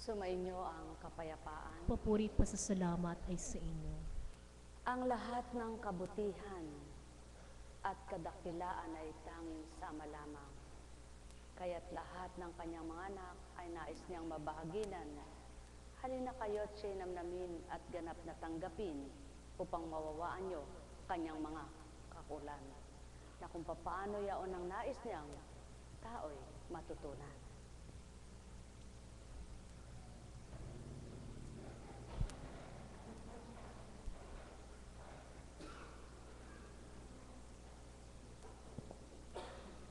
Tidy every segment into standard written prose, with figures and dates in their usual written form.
Sumainyo ang kapayapaan. Papuri at pasasalamat ay sa inyo. Ang lahat ng kabutihan at kadakilaan ay tanging sama lamang. Kaya't lahat ng kanyang mga anak ay nais niyang mabahaginan. Halina kayo't siya'y namnamin at ganap na tanggapin upang mawawaan niyo kanyang mga kakulan. Na kung papaano yaon ang nais niyang tao'y matutunan.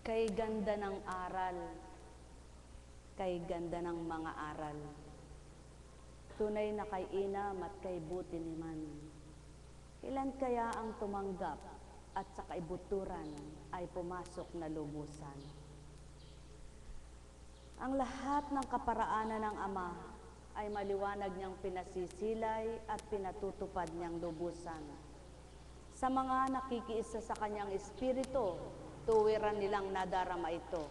Kay ganda ng aral, kay ganda ng mga aral. Tunay na kay inam at kay buti ni man. Ilan kaya ang tumanggap at sa kaibuturan ay pumasok na lubusan. Ang lahat ng kaparaanan ng Ama ay maliwanag niyang pinasisilay at pinatutupad niyang lubusan. Sa mga nakikiisa sa kanyang espiritu, tuwiran nilang nadarama ito.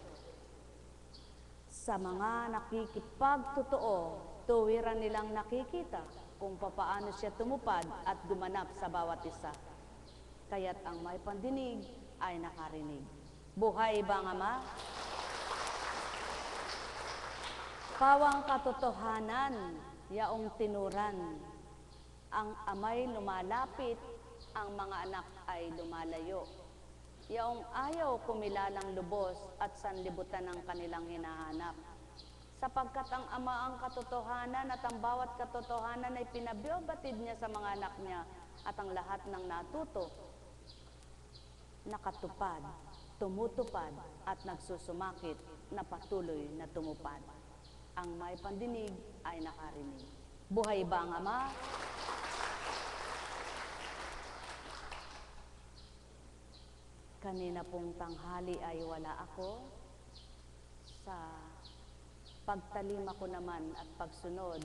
Sa mga nakikipagtotoo, tuwiran nilang nakikita kung papaano siya tumupad at gumanap sa bawat isa. Kaya't ang may pandinig ay nakarinig. Buhay bang Ama? Pawang katotohanan, yaong tinuran. Ang Ama'y lumalapit, ang mga anak ay lumalayo. Yaong ayaw kumilalang lubos at sanlibutan ng kanilang hinahanap. Sapagkat ang Ama ang katotohanan at ang bawat katotohanan ay pinabiyobatid niya sa mga anak niya at ang lahat ng natuto, nakatupad, tumutupad at nagsusumakit na patuloy na tumupad. Ang may pandinig ay nakarinig. Buhay ba ang Ama? Kanina pong tanghali ay wala ako. Sa pagtalima ko naman at pagsunod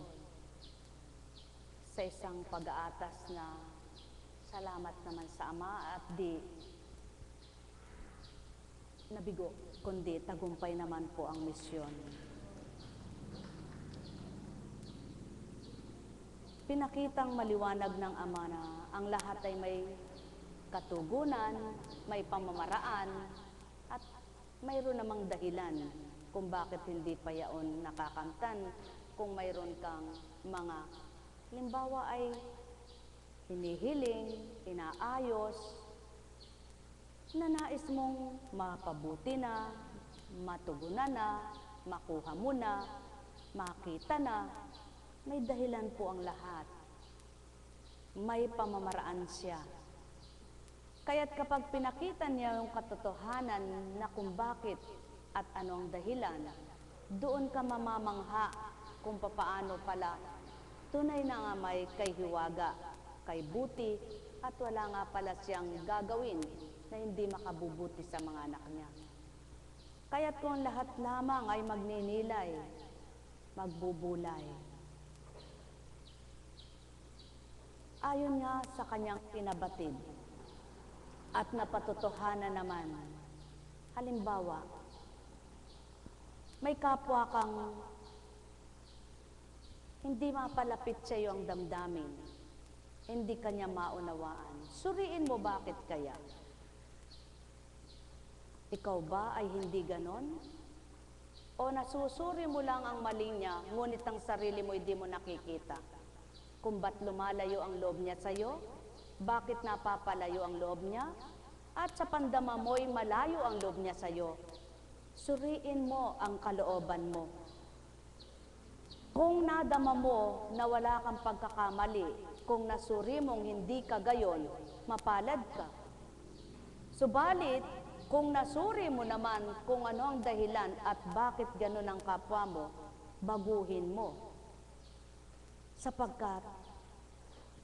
sa isang pag-aatas na salamat naman sa Ama at di nabigo, kundi tagumpay naman po ang misyon. Pinakitang maliwanag ng Ama na ang lahat ay may katugunan, may pamamaraan, at mayroon namang dahilan kung bakit hindi pa yaon nakakamtan. Kung mayroon kang mga, halimbawa ay hinihiling, inaayos, na nais mong mapabuti na, matugunan na, makuha mo na, makita na, may dahilan po ang lahat. May pamamaraan siya. Kaya't kapag pinakita niya yung katotohanan na kung bakit at ano ang dahilan, doon ka mamamangha kung papaano pala tunay na nga may kay hiwaga, kay buti, at wala nga pala siyang gagawin na hindi makabubuti sa mga anak niya. Kaya't kung lahat lamang ay magninilay, magbubulay, ayon nga sa kanyang pinabatid, at napatotohanan naman. Halimbawa, may kapwa kang hindi mapalapit sa iyo ang damdamin, hindi kanya maunawaan. Suriin mo bakit kaya? Ikaw ba ay hindi ganon? O nasusuri mo lang ang mali niya, ngunit ang sarili mo hindi mo nakikita? Kung ba't lumalayo ang loob niya sa iyo? Bakit napapalayo ang loob niya? At sa pandama mo'y malayo ang loob niya sa iyo. Suriin mo ang kalooban mo. Kung nadama mo na wala kang pagkakamali, kung nasuri mong hindi ka gayon, mapalad ka. Subalit, Kung nasuri mo naman kung ano ang dahilan at bakit ganun ang kapwa mo, baguhin mo. Sapagkat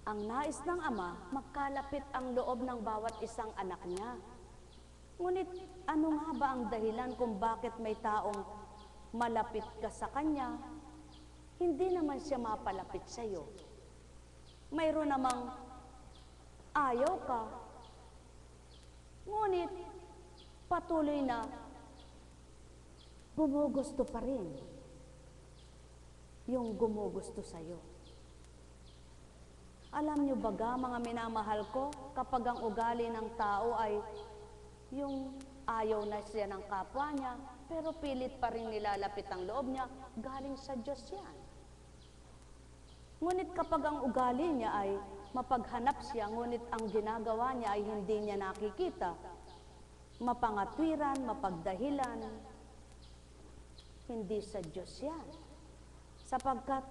ang nais ng Ama, magkalapit ang loob ng bawat isang anak niya. Ngunit ano nga ba ang dahilan kung bakit may taong malapit ka sa kanya, hindi naman siya mapalapit sa iyo? Mayroon namang ayaw ka, ngunit patuloy na gumugusto pa rin yung gumugusto sa iyo. Alam niyo baga, mga minamahal ko, kapag ang ugali ng tao ay yung ayaw na siya ng kapwa niya, pero pilit pa rin nilalapit ang loob niya, galing sa Diyos yan. Ngunit kapag ang ugali niya ay mapaghanap siya, ngunit ang ginagawa niya ay hindi niya nakikita, mapangatwiran, mapagdahilan, hindi sa Diyos yan. Sapagkat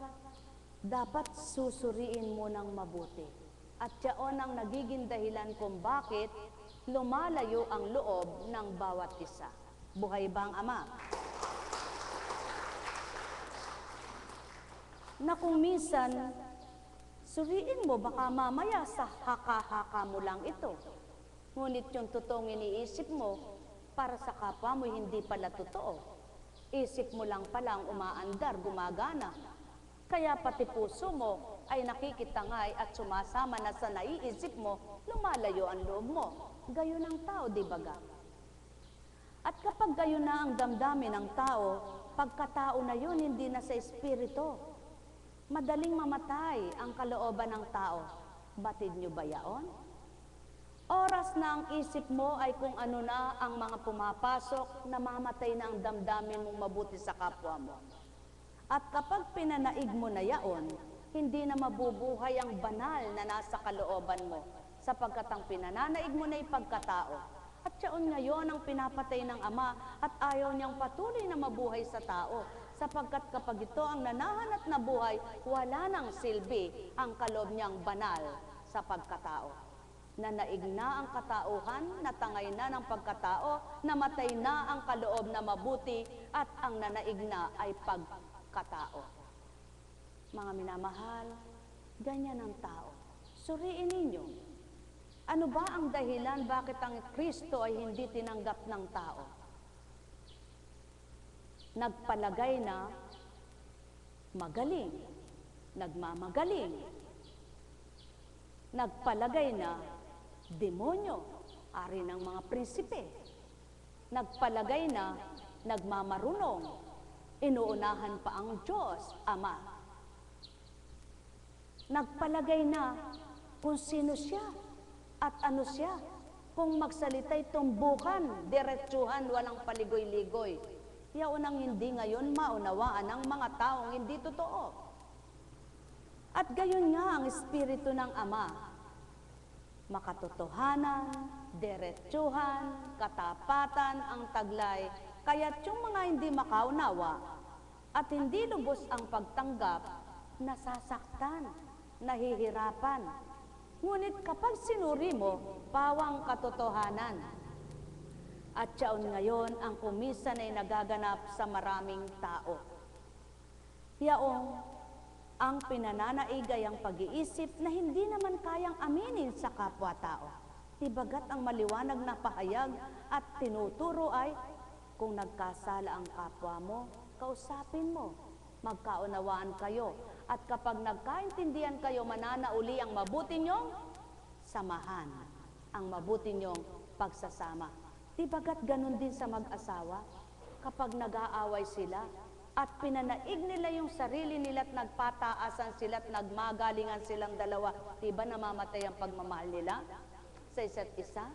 dapat susuriin mo ng mabuti. At yaon ang nagiging dahilan kung bakit lumalayo ang loob ng bawat isa. Buhay ba ang Ama? Na kung minsan, suriin mo, baka mamaya sa haka-haka mo lang ito. Ngunit yung totoong iniisip mo, para sa kapwa mo, hindi pala totoo. Isip mo lang palang umaandar, gumagana. Kaya pati puso mo ay nakikitangay at sumasama na sa naiisip mo, lumalayo ang loob mo. Gayon ang tao, di baga? At kapag gayon na ang damdamin ng tao, pagkatao na yun, hindi na sa espiritu. Madaling mamatay ang kalooban ng tao. Batid nyo ba yaon? Oras na ang isip mo ay kung ano na ang mga pumapasok, namamatay na ang damdamin mong mabuti sa kapwa mo. At kapag pinanaig mo na yaon, hindi na mabubuhay ang banal na nasa kalooban mo, sapagkat ang pinananaig mo na ipagkatao. At yaon ngayon ang pinapatay ng Ama at ayaw niyang patuloy na mabuhay sa tao, sapagkat kapag ito ang nanahanap na buhay, wala nang silbi ang kaloob niyang banal sa pagkatao. Nanaig na ang katauhan, natangay na ng pagkatao, namatay na ang kaloob na mabuti, at ang nanaig na ay pagkatao. Mga minamahal, ganyan ang tao. Suriin ninyo, ano ba ang dahilan bakit ang Kristo ay hindi tinanggap ng tao? Nagpalagay na magaling, nagmamagaling, nagpalagay na demonyo, ari ng mga prinsipe, nagpalagay na nagmamarunong, inuunahan pa ang Diyos, Ama. Nagpalagay na kung sino siya at ano siya. Kung magsalita'y tumbukan, diretsuhan, walang paligoy-ligoy. Yaon ang hindi ngayon maunawaan ng mga taong hindi totoo. At gayon nga ang Espiritu ng Ama. Makatotohanan, diretsuhan, katapatan ang taglay. Kaya't yung mga hindi makaunawa at hindi lubos ang pagtanggap, nasasaktan, nahihirapan. Ngunit kapag sinuri mo, pawang katotohanan. At yaon ngayon ang kumisan ay nagaganap sa maraming tao. Yaong ang pinananaig ay ang pag-iisip na hindi naman kayang aminin sa kapwa-tao. Tibagat ang maliwanag na pahayag at tinuturo ay, kung nagkasala ang kapwa mo, kausapin mo, magkaunawaan kayo, at kapag nagkaintindihan kayo, mananauli ang mabuti niyong samahan, ang mabuti niyong pagsasama. Tibagat ganun din sa mag-asawa, kapag nag-aaway sila, at pinanaig nila yung sarili nila at nagpataasan sila at nagmagalingan silang dalawa, diba namamatay ang pagmamahal nila sa isa't isa?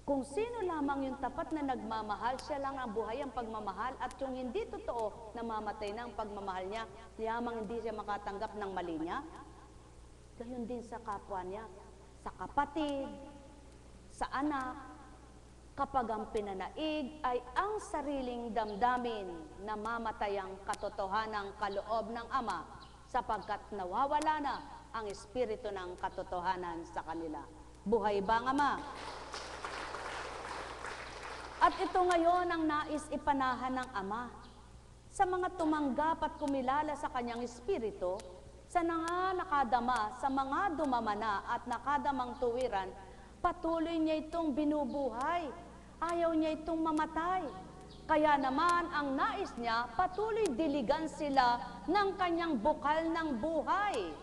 Kung sino lamang yung tapat na nagmamahal, siya lang ang buhay ang pagmamahal, at yung hindi totoo, namamatay na ang pagmamahal niya, lamang hindi siya makatanggap ng mali niya. Gayon din sa kapwa niya, sa kapatid, sa anak. Kapag ang pinanaig ay ang sariling damdamin, namamatay ang katotohanang kaloob ng Ama, sapagkat nawawala na ang espiritu ng katotohanan sa kanila. Buhay ba ang Ama? At ito ngayon ang nais ipanahan ng Ama sa mga tumanggap at kumilala sa kanyang Espiritu, sa nakadama, sa mga dumamana at nakadamang tuwiran, patuloy niya itong binubuhay. Ayaw niya itong mamatay. Kaya naman ang nais niya, patuloy diligan sila ng kanyang bukal ng buhay.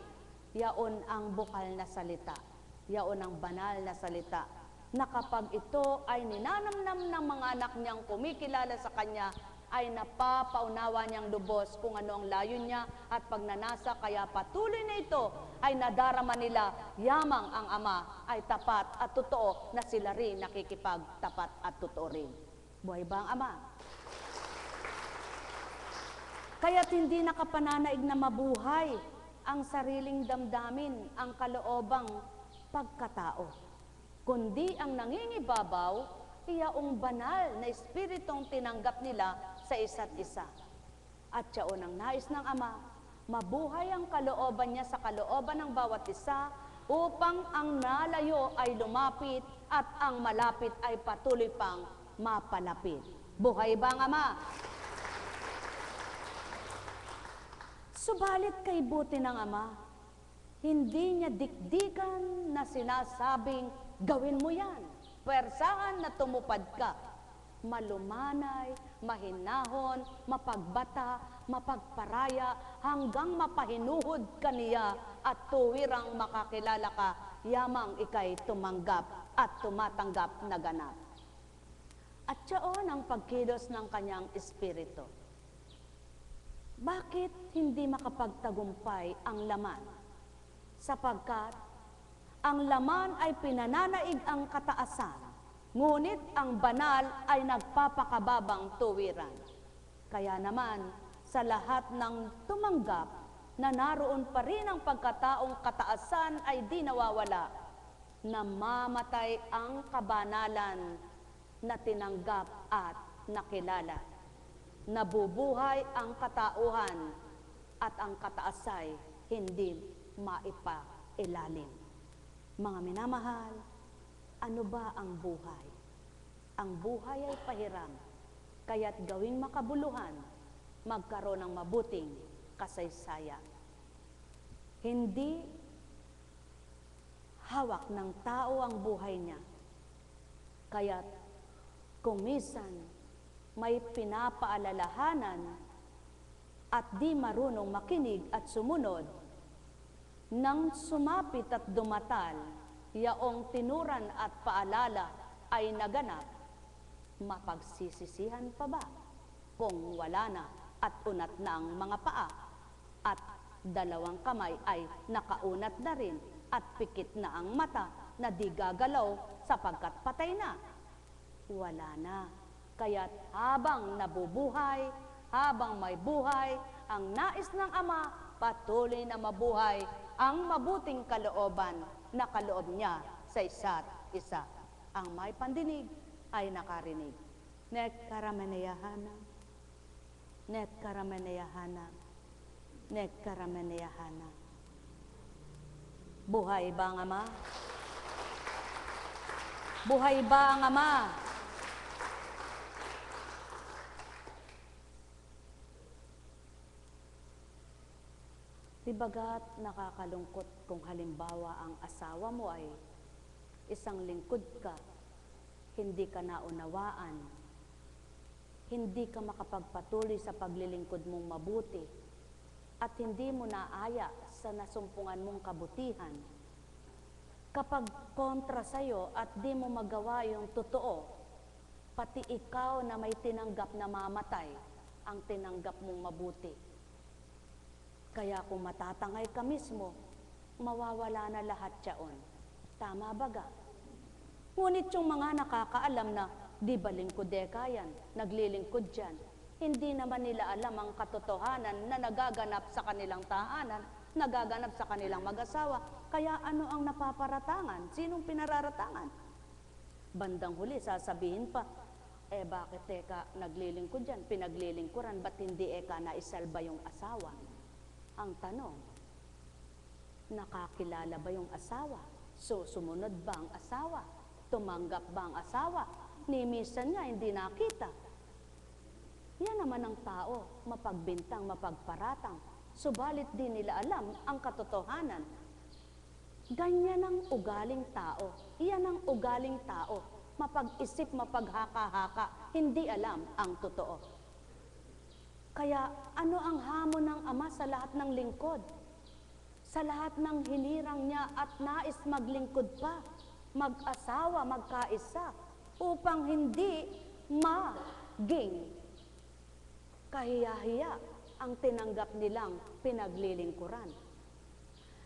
Yaon ang bukal na salita. Yaon ang banal na salita. Na kapag ito ay ninanamnam ng mga anak niyang kumikilala sa kanya, ay napapaunawa niyang lubos kung ano ang layo niya at pagnanasa, kaya patuloy na ito ay nadarama nila, yamang ang Ama ay tapat at totoo na sila rin nakikipagtapat at totoo rin. Buhay ba ang Ama? Kaya't hindi nakapananaig na mabuhay ang sariling damdamin, ang kaloobang pagkatao, kundi ang nangingibabaw, iyaong banal na espiritong tinanggap nila sa isa't isa. At yaon ang nais ng Ama, mabuhay ang kalooban niya sa kalooban ng bawat isa upang ang nalayo ay lumapit at ang malapit ay patuloy pang mapalapit. Buhay ba ang Ama? Subalit kay buti ng Ama, hindi niya dikdikan na sinasabing, gawin mo yan. Pwersahan na tumupad ka. Malumanay, mahinahon, mapagbata, mapagparaya, hanggang mapahinuhod ka niya at tuwirang makakilala ka, yamang ikay tumanggap at tumatanggap na ganap. At yaon ang pagkilos ng kanyang espiritu. Bakit hindi makapagtagumpay ang laman? Sapagkat ang laman ay pinananaig ang kataasan, ngunit ang banal ay nagpapakababang tuwiran. Kaya naman, sa lahat ng tumanggap, na naroon pa rin ang pagkataong kataasan ay di nawawala, namamatay ang kabanalan na tinanggap at nakilala. Nabubuhay ang katauhan at ang kataasay hindi maipailalim. Mga minamahal, ano ba ang buhay? Ang buhay ay pahiram, kaya't gawing makabuluhan, magkaroon ng mabuting kasaysayan. Hindi hawak ng tao ang buhay niya, kaya't kung minsan may pinapaalalahanan at di marunong makinig at sumunod, nang sumapit at dumatal, yaong tinuran at paalala ay naganap, mapagsisisihan pa ba kung wala na at unat na ang mga paa at dalawang kamay ay nakaunat na rin at pikit na ang mata na di gagalaw sapagkat patay na? Wala na. Kaya't habang nabubuhay, habang may buhay, ang nais ng Ama, patuloy na mabuhay ang mabuting kalooban na kaloob niya sa isa't isa. Ang may pandinig ay nakarinig. Nek karamanayahana, nek karamanayahana, nek karamanayahana. Buhay ba ang Ama? Buhay ba ang Ama? Di bagat nakakalungkot kung halimbawa ang asawa mo ay isang lingkod ka, hindi ka naunawaan, hindi ka makapagpatuloy sa paglilingkod mong mabuti, at hindi mo naaya sa nasumpungan mong kabutihan. Kapag kontra sa'yo at di mo magawa yung totoo, pati ikaw na may tinanggap na mamatay, ang tinanggap mong mabuti. Kaya kung matatangay ka mismo, mawawala na lahat yaon. Tama baga? Ngunit yung mga nakakaalam na, di ba lingkodeka yan, naglilingkod dyan, hindi naman nila alam ang katotohanan na nagaganap sa kanilang tahanan, nagaganap sa kanilang mag-asawa. Kaya ano ang napaparatangan? Sinong pinararatangan? Bandang huli, sasabihin pa, bakit eka naglilingkod dyan, pinaglilingkuran, ba't hindi eka naisalba yung asawa? Ang tanong, nakakilala ba yung asawa? So, sumunod ba ang asawa? Tumanggap ba ang asawa? ni minsan nga hindi nakita. Yan naman ang tao, mapagbintang, mapagparatang, subalit di nila alam ang katotohanan. Ganyan ang ugaling tao. Iyan ang ugaling tao. Mapag-isip, mapaghaka-haka, hindi alam ang totoo. Kaya ano ang hamon ng Ama sa lahat ng lingkod? Sa lahat ng hinirang niya at nais maglingkod pa, mag-asawa, magkaisa, upang hindi maging kahiya-hiya ang tinanggap nilang pinaglilingkuran.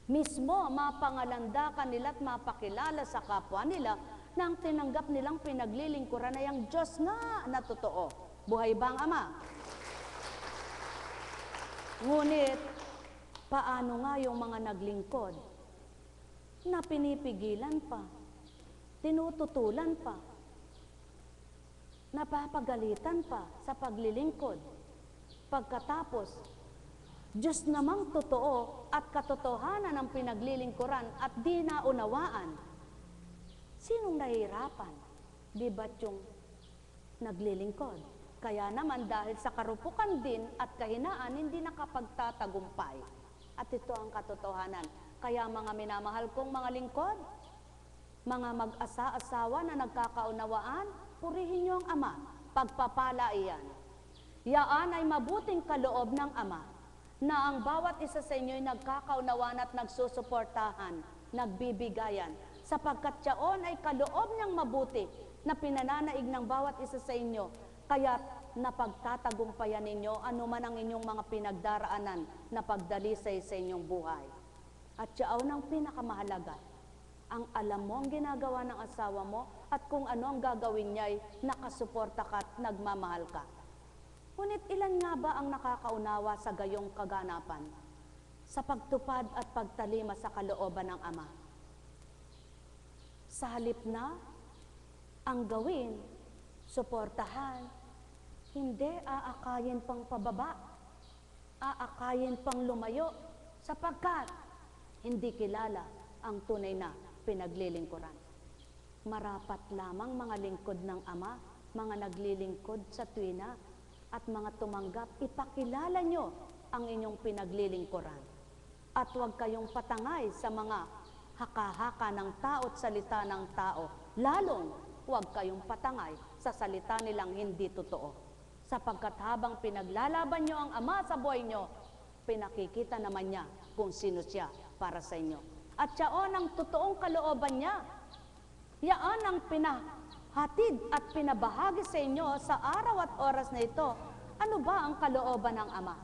Mismo, mapangalandakan nila at mapakilala sa kapwa nila na ang tinanggap nilang pinaglilingkuran ay ang Diyos nga na totoo. Buhay ba ang Ama? Ngunit, paano nga yung mga naglingkod na pinipigilan pa, tinututulan pa, napapagalitan pa sa paglilingkod? Pagkatapos, Diyos namang totoo at katotohanan ang pinaglilingkuran at di naunawaan. Sinong nahihirapan? Di ba't yung naglilingkod? Kaya naman dahil sa karupukan din at kahinaan, hindi nakapagtatagumpay. At ito ang katotohanan. Kaya mga minamahal kong mga lingkod, mga mag-asa-asawa na nagkakaunawaan, purihin niyo ang Ama. Pagpapala iyan. Yaan ay mabuting kaloob ng Ama na ang bawat isa sa inyo ay nagkakaunawaan at nagsusuportahan, nagbibigayan, sapagkat yaon ay kaloob niyang mabuti na pinananaig ng bawat isa sa inyo, kaya't napagtatagumpayan ninyo anuman ang inyong mga pinagdaraanan na pagdalisay sa inyong buhay. At yaon ang pinakamahalaga, ang alam mo ang ginagawa ng asawa mo at kung ano ang gagawin niya ay nakasuporta ka at nagmamahal ka. Ngunit ilan nga ba ang nakakaunawa sa gayong kaganapan sa pagtupad at pagtalima sa kalooban ng Ama? Sa halip na ang gawin, suportahan, hindi aakayin pang pababa, aakayin pang lumayo, sapagkat hindi kilala ang tunay na pinaglilingkuran. Marapat lamang mga lingkod ng Ama, mga naglilingkod sa tuwina, at mga tumanggap, ipakilala nyo ang inyong pinaglilingkuran. At huwag kayong patangay sa mga haka-haka ng tao at salita ng tao. Lalong huwag kayong patangay sa salita nilang hindi totoo. Sapagkat habang pinaglalaban nyo ang Ama sa buhay nyo, pinakikita naman niya kung sino siya para sa inyo. At yaon ang totoong kalooban niya. Yaan ang hatid at pinabahagi sa inyo sa araw at oras na ito. Ano ba ang kalooban ng Ama?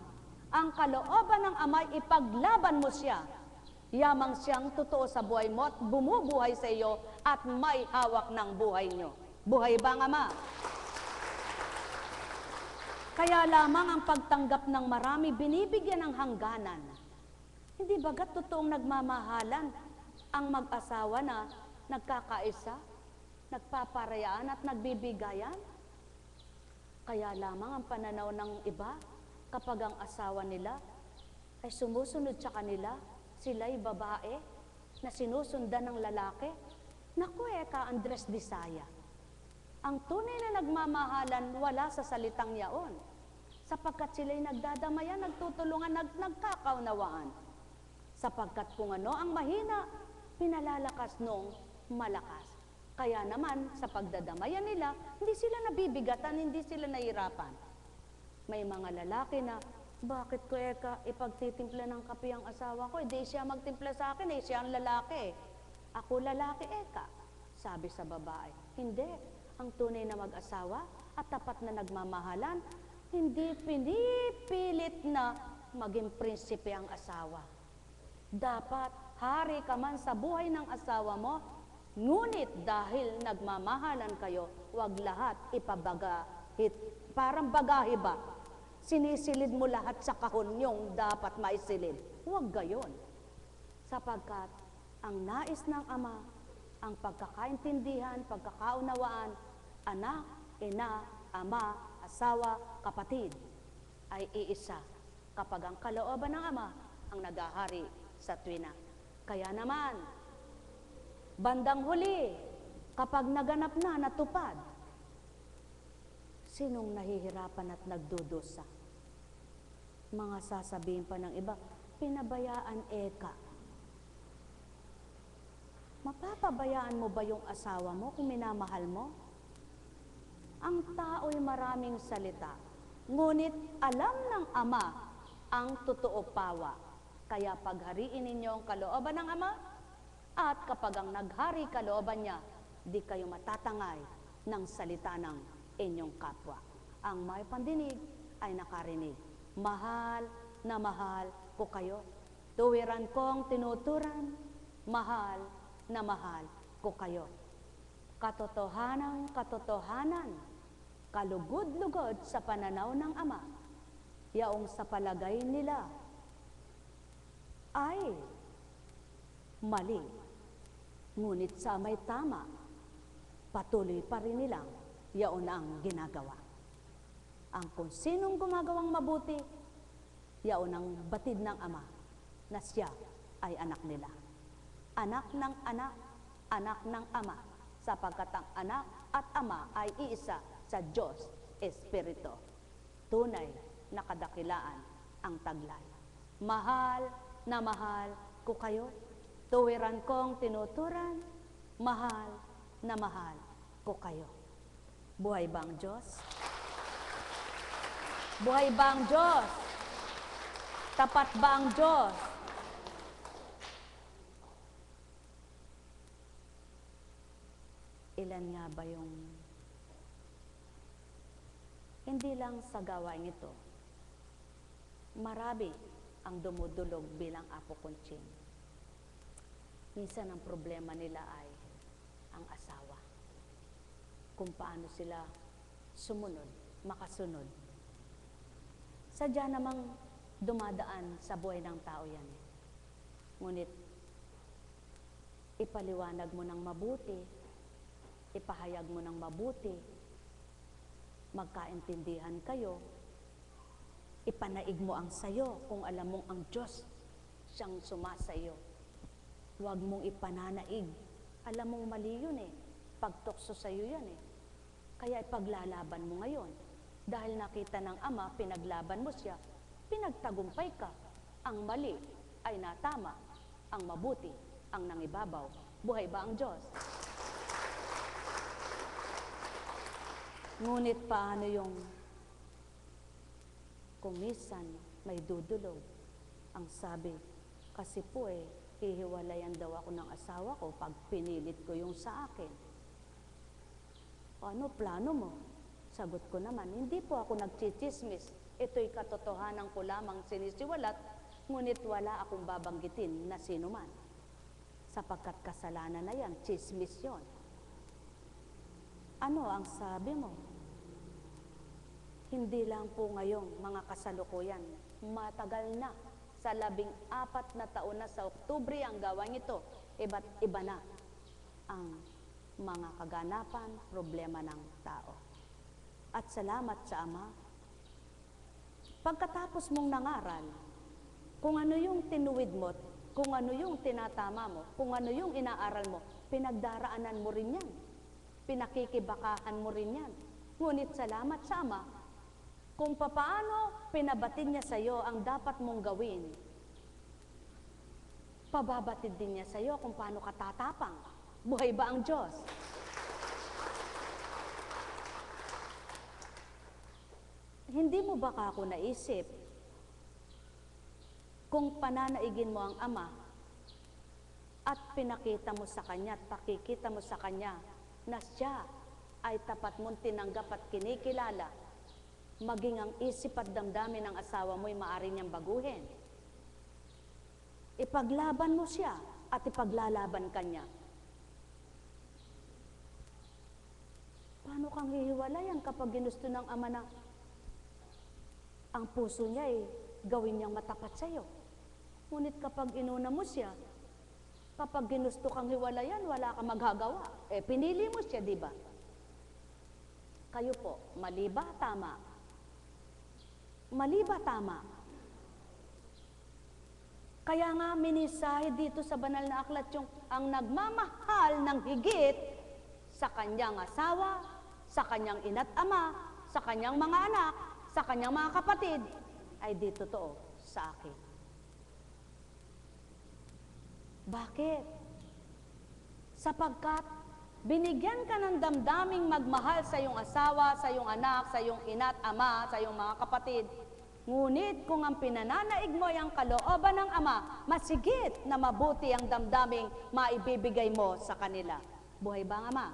Ang kalooban ng Ama ay ipaglaban mo siya. Yamang siyang totoo sa buhay mo at bumubuhay sa iyo at may hawak ng buhay nyo. Buhay ba ang Ama? Kaya lamang ang pagtanggap ng marami binibigyan ng hangganan. Hindi bagat totoong nagmamahalan ang mag-asawa na nagkakaisa, nagpaparayaan at nagbibigayan? Kaya lamang ang pananaw ng iba kapag ang asawa nila ay sumusunod sa kanila, sila'y babae na sinusundan ng lalaki. Naku ka, Andres Disaya. Ang tunay na nagmamahalan wala sa salitang yaon, sapagkat sila'y nagdadamayan, nagtutulungan, nagkakaunawaan. Sapagkat kung ano ang mahina, pinalalakas nung malakas. Kaya naman, sa pagdadamayan nila, hindi sila nabibigatan, hindi sila nahirapan. May mga lalaki na, bakit ko ipagtitimpla ng kape ang asawa ko? Hindi siya magtimpla sa akin, siya ang lalaki. Ako lalaki sabi sa babae. Hindi, ang tunay na mag-asawa at tapat na nagmamahalan, hindi pinipilit na maging prinsipe ang asawa. Dapat hari ka man sa buhay ng asawa mo, ngunit dahil nagmamahalan kayo, wag lahat ipabagahit. Parang bagahe ba? Sinisilid mo lahat sa kahon yung dapat maisilid. Huwag gayon. Sapagkat ang nais ng Ama, ang pagkakaintindihan, pagkakaunawaan, anak, ina, ama, asawa, kapatid, ay iisa kapag ang kalooban ng Ama ang nagahari sa tuwina. Kaya naman, bandang huli, kapag naganap na, natupad, Sinong nahihirapan at nagdudusa? Mga sasabihin pa ng iba, pinabayaan eka. Mapapabayaan mo ba yung asawa mo kung minamahal mo? Ang tao'y maraming salita, ngunit alam ng Ama ang totoo pawa. Kaya paghariin ninyo ang kalooban ng Ama, at kapag ang naghari kalooban niya, di kayo matatangay ng salita ng inyong kapwa. Ang may pandinig ay nakarinig. Mahal na mahal ko kayo. Tuwiran kong tinuturan, mahal na mahal ko kayo. Katotohanan, katotohanan, kalugod-lugod sa pananaw ng Ama, yaong sa palagay nila ay mali. Ngunit sa may tama, patuloy pa rin nilang yaon ang ginagawa. Ang kung sinong gumagawang mabuti, yaon ang batid ng Ama na siya ay anak nila. Anak ng anak, anak ng Ama, sapagkat ang anak at Ama ay iisa sa Diyos Espiritu. Tunay na kadakilaan ang taglay. Mahal na mahal ko kayo. Tuwiran kong tinuturan, mahal na mahal ko kayo. Buhay ba ang Diyos? Buhay ba ang Diyos? Tapat ba ang Diyos? Ilan nga ba yung hindi lang sa gawain ito, marami ang dumudulog bilang apo kuntsing. Minsan ang problema nila ay ang asawa. Kung paano sila sumunod, makasunod. Sadya namang dumadaan sa buhay ng tao yan. Ngunit, ipaliwanag mo ng mabuti, ipahayag mo ng mabuti, magkaintindihan kayo, ipanaig mo ang sayo kung alam mong ang Diyos siyang sumasayo. Huwag mong ipananaig. Alam mong mali yun eh. Pagtukso sa'yo yan eh. Kaya ipaglalaban mo ngayon. Dahil nakita ng Ama, pinaglaban mo siya, pinagtagumpay ka. Ang mali ay natama, ang mabuti ang nangibabaw. Buhay ba ang Diyos? Ngunit paano yung kumisan may dudulog? Ang sabi, kasi po hihiwalayan daw ako ng asawa ko pag pinilit ko yung sa akin. Ano plano mo? Sagot ko naman, hindi po ako nagchichismis. Ito'y katotohanan ko lamang sinisiwalat, ngunit wala akong babanggitin na sino man. Sapagkat kasalanan na yan, chismis yon. Ano ang sabi mo? Hindi lang po ngayong mga kasalukuyan, matagal na. Sa 14 na taon na sa Oktubre ang gawang ito, iba't iba na ang mga kaganapan, problema ng tao. At salamat sa Ama. Pagkatapos mong nangaral, kung ano yung tinuwid mo, kung ano yung tinatama mo, kung ano yung inaaral mo, pinagdaraanan mo rin yan. Pinakikibakahan mo rin yan. Ngunit salamat sa Ama, kung papaano pinabatid niya sa iyo ang dapat mong gawin, pababatid din niya sa iyo kung paano ka tatapang. Buhay ba ang Diyos? Hindi mo ba ako naisip kung pananaigin mo ang Ama at pinakita mo sa Kanya at pakikita mo sa Kanya na siya ay tapat mong tinanggap at kinikilala, maging ang isip at damdamin ng asawa mo'y maaari niyang baguhin. Ipaglaban mo siya at ipaglalaban ka niya. Paano kang hihiwalayan kapag ginusto ng Ama na ang puso niya ay gawin niyang matapat sa iyo? Ngunit kapag inuna mo siya, kapag ginusto kang hiwalayan, wala kang magagawa. Pinili mo siya, di ba? Kayo po, mali ba? Tama. Mali ba? Tama. Kaya nga minisahe dito sa banal na aklat yung ang nagmamahal ng higit sa kanyang asawa, sa kanyang ina't ama, sa kanyang mga anak, sa kanyang mga kapatid, ay di totoo sa akin. Bakit? Sapagkat binigyan ka ng damdaming magmahal sa iyong asawa, sa iyong anak, sa iyong ina't ama, sa iyong mga kapatid. Ngunit kung ang pinananaig mo ay ang kalooban ng Ama, masigit na mabuti ang damdaming maibibigay mo sa kanila. Buhay ba ang Ama?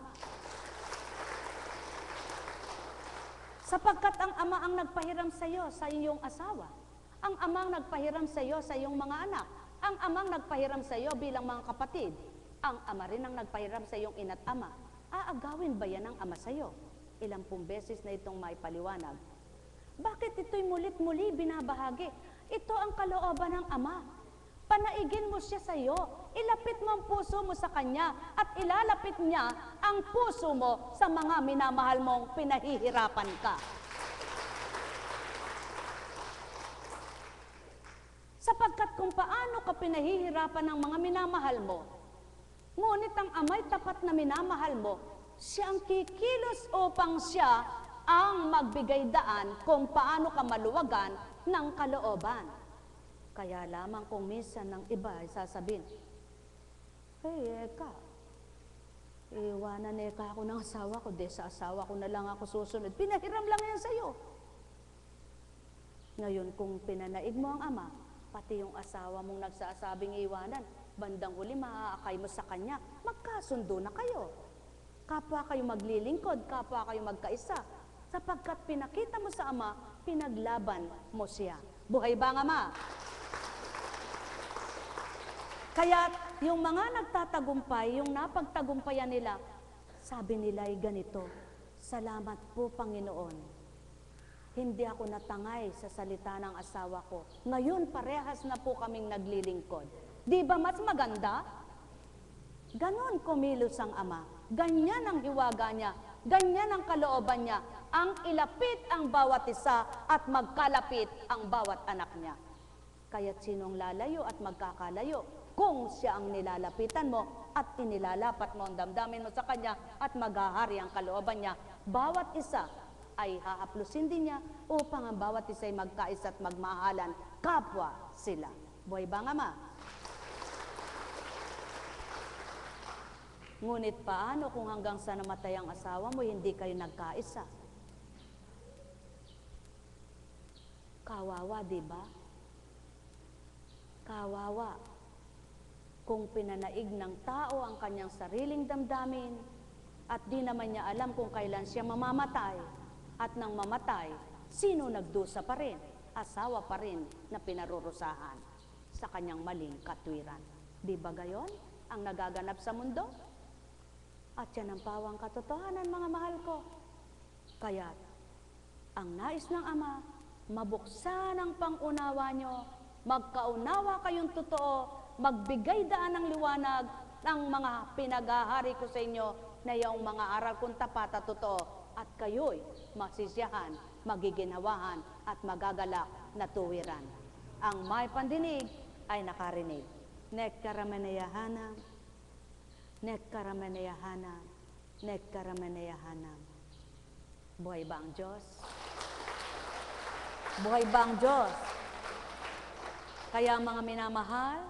Sapagkat ang Ama ang nagpahiram sa iyo, sa iyong asawa. Ang Ama ang nagpahiram sa iyo, sa iyong mga anak. Ang Ama ang nagpahiram sa iyo bilang mga kapatid. Ang Ama rin ang nagpahiram sa iyong ina't ama. Aagawin ba yan ng Ama sa iyo? Ilang pong beses na itong maipaliwanag. Bakit ito'y mulit-muli binabahagi? Ito ang kalooban ng Ama. Panaigin mo siya sa iyo. Ilapit mo ang puso mo sa Kanya at ilalapit niya ang puso mo sa mga minamahal mong pinahihirapan ka. Sapagkat kung paano ka pinahihirapan ng mga minamahal mo, ngunit ang Ama'y tapat na minamahal mo, siya ang kikilos upang siya ang magbigay daan kung paano ka maluwagan ng kalooban. Kaya lamang kung minsan ng iba ay sasabihin, hey, Eka, iwanan Eka ako ng asawa ko, sa asawa ko na lang ako susunod. Pinahiram lang yan sa'yo. Ngayon, kung pinanaig mo ang Ama, pati yung asawa mong nagsasabing iwanan, bandang huli maaakay mo sa kanya, magkasundo na kayo. Kapwa kayo maglilingkod, kapwa kayo magkaisa. Sapagkat pinakita mo sa Ama, pinaglaban mo siya. Buhay ba ang Ama? Kaya yung mga nagtatagumpay, yung napagtagumpayan nila, sabi nila ay ganito, salamat po Panginoon. Hindi ako natangay sa salita ng asawa ko. Ngayon parehas na po kaming naglilingkod. Di ba mas maganda? Ganon kumilos ang Ama. Ganyan ang hiwaga niya. Ganyan ang kalooban niya. Ang ilapit ang bawat isa at magkalapit ang bawat anak niya. Kaya't sinong lalayo at magkakalayo? Kung siya ang nilalapitan mo at inilalapat mo ang damdamin mo sa kanya at maghahari ang kalooban niya, bawat isa ay hahaplusin din niya upang ang bawat isa ay magkaisa at magmahalan kapwa sila. Buhay ba ang Ama? Ngunit paano kung hanggang sa namatay ang asawa mo, hindi kayo nagkaisa? Kawawa, di ba? Kawawa. Kung pinanaig ng tao ang kanyang sariling damdamin at di naman niya alam kung kailan siya mamamatay at nang mamatay, sino nagdusa pa rin? Asawa pa rin na pinarurusahan sa kanyang maling katwiran. Di ba gayon ang nagaganap sa mundo? At yan ang pawang katotohanan, mga mahal ko. Kaya, ang nais ng Ama, mabuksan ang pangunawa nyo, magkaunawa kayong totoo, magbigay daan ng liwanag ng mga pinaghahari ko sa inyo na yung mga aral kong tapat at totoo, at kayo'y masisiyahan, magiginawahan, at magagalak na tuwiran. Ang may pandinig ay nakarinig. Nekkarameneyahanam, nekkarameneyahanam, nekkarameneyahanam. Buhay ba ang Diyos? Buhay ba ang Diyos? Kaya mga minamahal,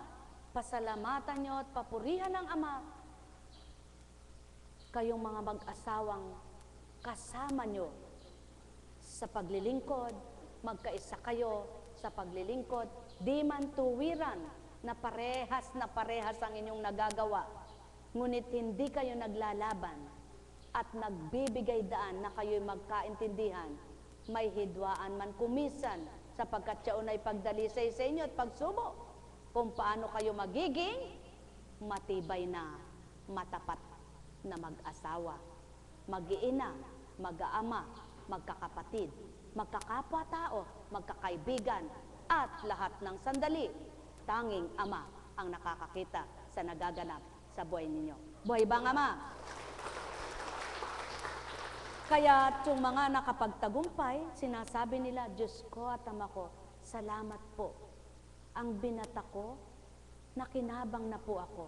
pasalamatan nyo at papurihan ng Ama, kayong mga mag-asawang kasama nyo sa paglilingkod, magkaisa kayo sa paglilingkod, di man tuwiran na parehas ang inyong nagagawa, ngunit hindi kayo naglalaban at nagbibigay daan na kayo'y magkaintindihan, may hidwaan man kumisan, sapagkat siya unay pagdalisay sa inyo at pagsubo, kung paano kayo magiging matibay na, matapat na mag-asawa, mag-iina, mag-aama, magkakapatid, magkakapwa-tao, magkakaibigan, at lahat ng sandali, tanging Ama ang nakakakita sa nagaganap sa buhay ninyo. Buhay ba ang Ama? Kaya yung mga nakapagtagumpay, sinasabi nila, Diyos ko at Ama ko, salamat po. Ang binata ko, nakinabang na po ako.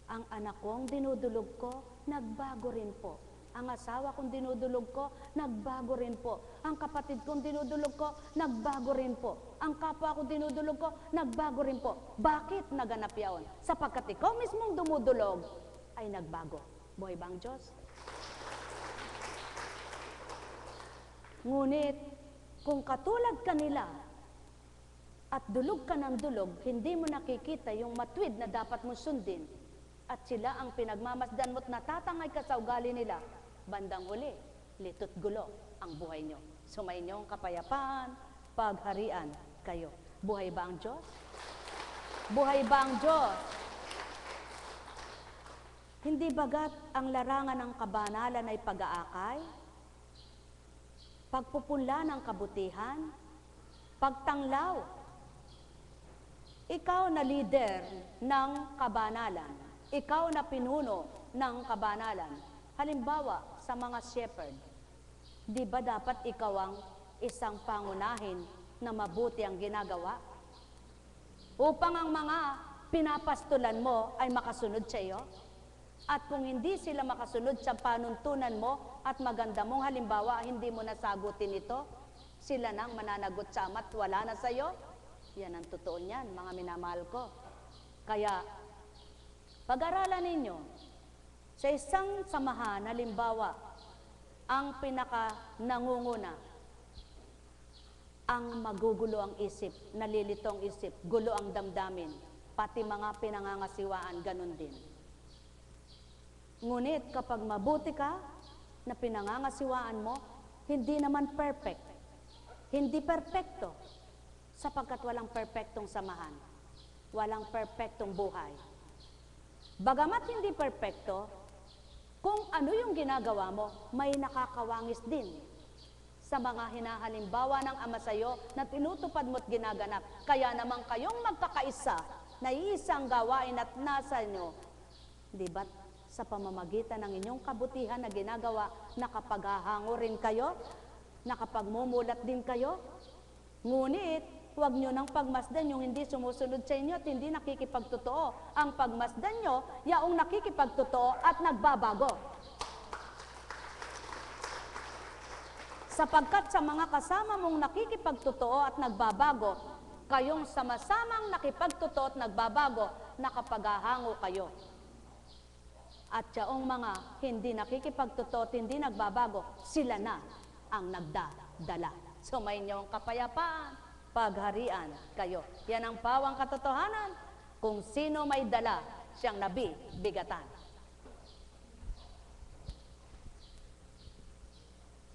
Ang anak kong dinudulog ko, nagbago rin po. Ang asawa kong dinudulog ko, nagbago rin po. Ang kapatid kong dinudulog ko, nagbago rin po. Ang kapwa kong dinudulog ko, nagbago rin po. Bakit naganap yaon? Sapagkat ikaw mismong dumudulog, ay nagbago. Buhay ba ang Diyos? Ngunit, kung katulad kanila, at dulog ka ng dulog, hindi mo nakikita yung matuwid na dapat mo sundin, at sila ang pinagmamasdan mo't natatangay ka sa ugali nila, bandang huli, lito't gulo ang buhay nyo. Sumainyo ang kapayapaan, pagharian kayo. Buhay ba ang Diyos? Buhay ba ang Diyos? Hindi bagat ang larangan ng kabanalan ay pag-aakay, pagpupunla ng kabutihan, pagtanglaw. Ikaw na leader ng kabanalan, ikaw na pinuno ng kabanalan. Halimbawa, sa mga shepherd, di ba dapat ikaw ang isang pangunahin na mabuti ang ginagawa? Upang ang mga pinapastulan mo ay makasunod sa iyo? At kung hindi sila makasunod sa panuntunan mo at maganda mong halimbawa, hindi mo nasagutin ito, sila nang mananagot sa ama at wala na sa iyo? Yan ang totoo niyan, mga minamahal ko. Kaya, pag-aralan ninyo, sa isang samahan, halimbawa, ang pinaka-nangunguna, ang magugulo ang isip, nalilito ang isip, gulo ang damdamin, pati mga pinangangasiwaan, ganun din. Ngunit kapag mabuti ka, na pinangangasiwaan mo, hindi naman perfect. Hindi perfecto, sapagkat walang perfectong samahan, walang perfectong buhay. Bagamat hindi perfecto, kung ano yung ginagawa mo, may nakakawangis din sa mga hinahalimbawa ng Ama sa'yo na tinutupad mo't ginaganap. Kaya naman kayong magkakaisa na iisang gawain at nasa inyo, di ba't sa pamamagitan ng inyong kabutihan na ginagawa, nakapaghahango rin kayo, nakapagmumulat din kayo? Ngunit, huwag nyo nang pagmasdan yung hindi sumusunod sa inyo at hindi nakikipagtotoo. Ang pagmasdan nyo, yaong nakikipagtotoo at nagbabago. Sapagkat sa mga kasama mong nakikipagtotoo at nagbabago, kayong sama-samang nakipagtotoo at nagbabago, nakapaghahango kayo. At yaong mga hindi nakikipagtotoo at hindi nagbabago, sila na ang nagdadala. Sumainyo ang kapayapaan, pagharian kayo. Yan ang pawang katotohanan. Kung sino may dala, siyang nabibigatan.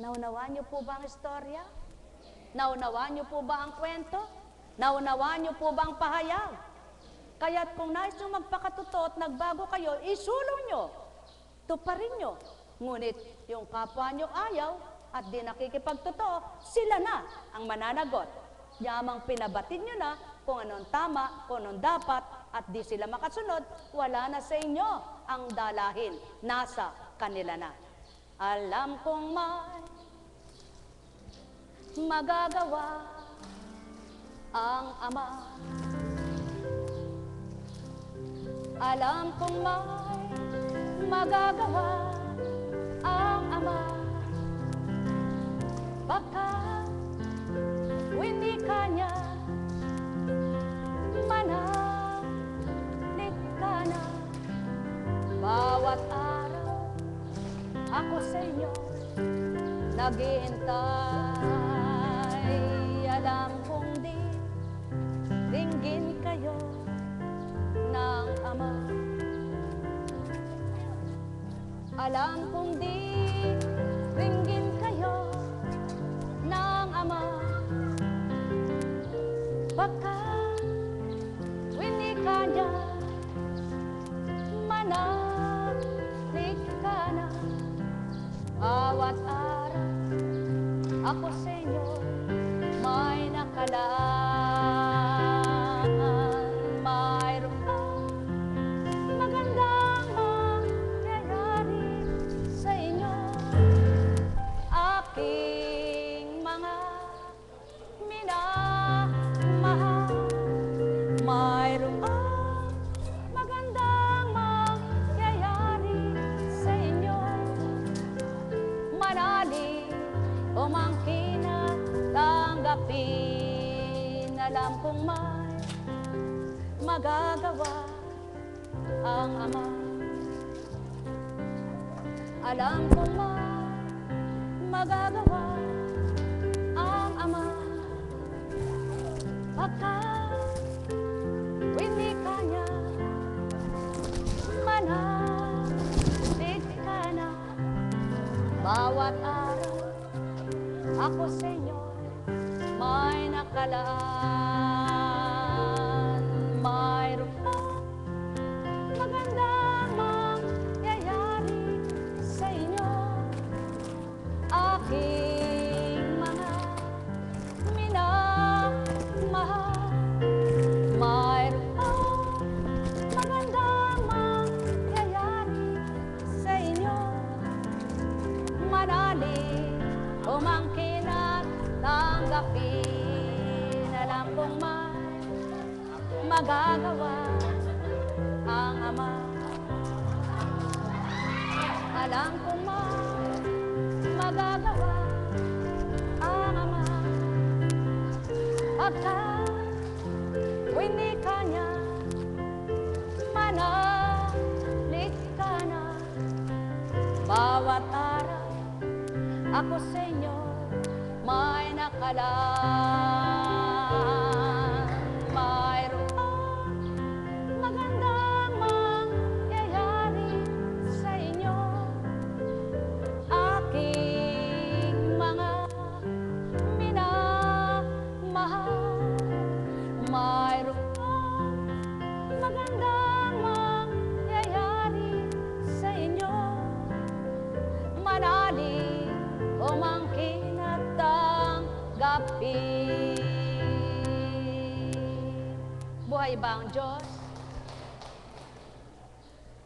Naunawaan niyo po ba ang istorya? Naunawaan niyo po ba ang kwento? Naunawaan niyo po ba ang pahayag? Kaya't kung nais nyo magpakatotoo at nagbago kayo, isulong nyo, tuparin nyo. Ngunit yung kapwa nyo ayaw at di nakikipagtotoo, sila na ang mananagot. Yamang pinabatid nyo na kung anong tama, kung anong dapat, at di sila makasunod, wala na sa inyo ang dalahin. Nasa kanila na. Alam kong may magagawa ang Ama. Alam kong may magagawa ang Ama. Baka hindi kanya manalig ka na. Bawat araw ako sa inyo naghihintay. Alam kong di ringgin kayo ng Ama. Alam kong di ringgin kayo ng Ama. Baka hindi kanya manalig ka na. Bawat araw ako sa inyo may nakalaan. Mayroon magandang mangyayari sa inyo. Aking mga minamahal, mayroon magandang mangyayari sa inyo. manali, umangkin at tanggapin. Alam kong may magagawa ang Ama. Alam kong may magagawa ang Ama. Pagkat winika niya, manalig ka na. Bawat araw ako sa inyo may nakalaan. Mayroon pa magandang mangyayari sa inyo, aking mga minamahal. Mayroon pa magandang mangyayari sa inyo, manali, umangkin at tanggapin. Alam kong may magagawa ang Ama. Alam kong may magagawa ang Ama. Pagkat winika niya, manalig ka na. Bawat araw ako sa inyo may nakalaan. Mayroon pa magandang mangyayari sa inyo, aking mga minamahal. Mayroon pa magandang mangyayari sa inyo, manali, umangkin at tanggapin. Buhay ba ang Diyos?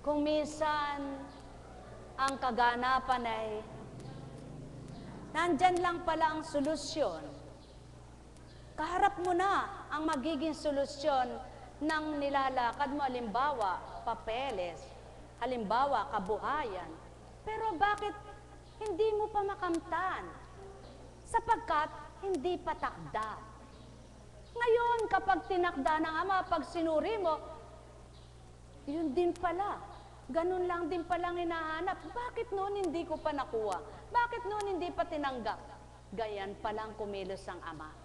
Kung minsan ang kaganapan ay nandyan lang pala ang solusyon, kaharap mo na ang magiging solusyon ng nilalakad mo. Halimbawa, papeles. Halimbawa, kabuhayan. Pero bakit hindi mo pa makamtan? Sapagkat hindi pa takda. Ngayon, kapag tinakda ng Ama, pag sinuri mo, yun din pala. Ganun lang din palang hinahanap. Bakit noon hindi ko pa nakuha? Bakit noon hindi pa tinanggap? Ganyan palang kumilos ang Ama.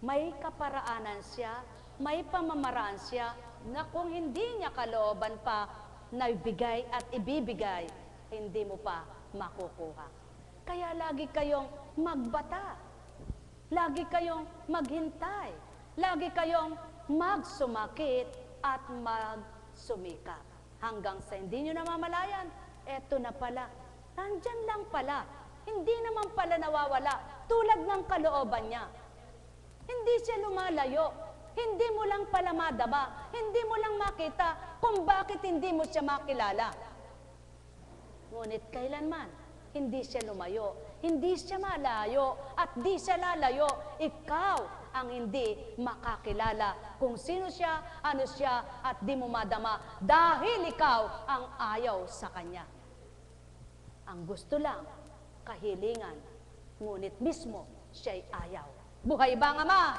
May kaparaanan siya, may pamamaraan siya, na kung hindi niya kalooban pa na ibigay at ibibigay, hindi mo pa makukuha. Kaya lagi kayong magbata, lagi kayong maghintay, lagi kayong magsumakit at magsumikap. Hanggang sa hindi nyo namamalayan, eto na pala, nandyan lang pala, hindi naman pala nawawala, tulad ng kalooban niya. Hindi siya lumalayo, hindi mo lang pala madama, hindi mo lang makita kung bakit hindi mo siya makilala. Ngunit kailanman, hindi siya lumayo, hindi siya malayo, at di siya lalayo. Ikaw ang hindi makakilala kung sino siya, ano siya, at di mo madama dahil ikaw ang ayaw sa Kanya. Ang gusto lang, kahilingan, ngunit mismo siya'y ayaw. Buhay ba ang Ama?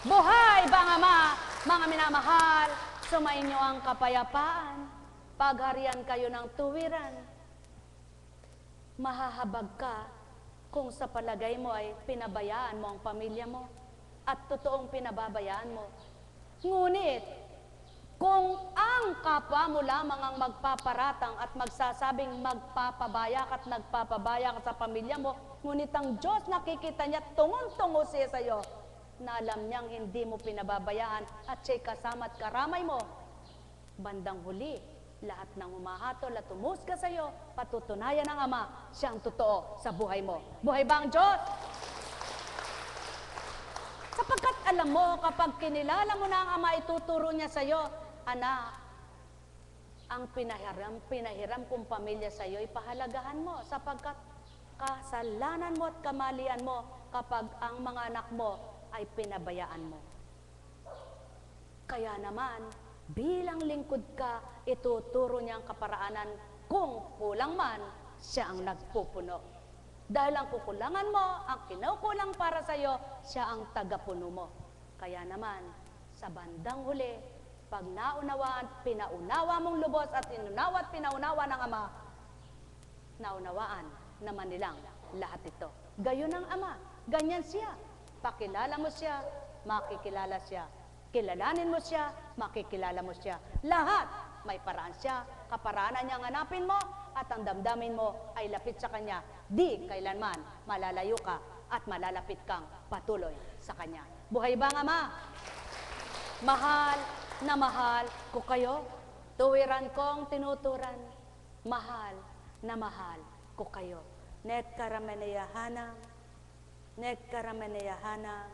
Buhay ba ang Ama? Mga minamahal, sumainyo ang kapayapaan, pagharian kayo ng tuwiran. Mahahabag ka kung sa palagay mo ay pinabayaan mo ang pamilya mo at totoong pinababayaan mo. Ngunit, kung ang kapwa mo lamang ang magpaparatang at magsasabing magpapabaya ka at nagpapabaya ka sa pamilya mo, ngunit ang Diyos nakikita niya, tungon-tungo siya sa iyo, na alam niyang hindi mo pinababayaan at siya'y kasama at karamay mo, bandang huli, lahat ng humahatol at umusga sa iyo, patutunayan ng Ama, siya ang totoo sa buhay mo. Buhay ba ang Diyos? Sapagkat alam mo, kapag kinilala mo na ang Ama, ituturo niya sa iyo, anak, ang pinahiram kong pamilya sa iyo, ipahalagahan mo, sapagkat kasalanan mo at kamalian mo kapag ang mga anak mo ay pinabayaan mo. Kaya naman, bilang lingkod ka, ituturo niya ang kaparaanan. Kung kulang man, siya ang nagpupuno. Dahil ang kukulangan mo, ang kinukulang para sa iyo, siya ang tagapuno mo. Kaya naman, sa bandang huli, pag naunawaan, pinaunawa mong lubos at inunawa at pinaunawa ng Ama, naunawaan naman nilang lahat ito. Gayon ang Ama, ganyan siya. Pakilala mo siya, makikilala siya. Kilalanin mo siya, makikilala mo siya. Lahat may paraan siya, kaparaanan niyang hanapin mo, at ang damdamin mo ay lapit sa Kanya. Di kailanman malalayo ka at malalapit kang patuloy sa Kanya. Buhay bang Ama? Mahal na mahal ko kayo. Tuwiran kong tinuturan. Mahal na mahal ko kayo. Nek karameneyahana, nek karameneyahana,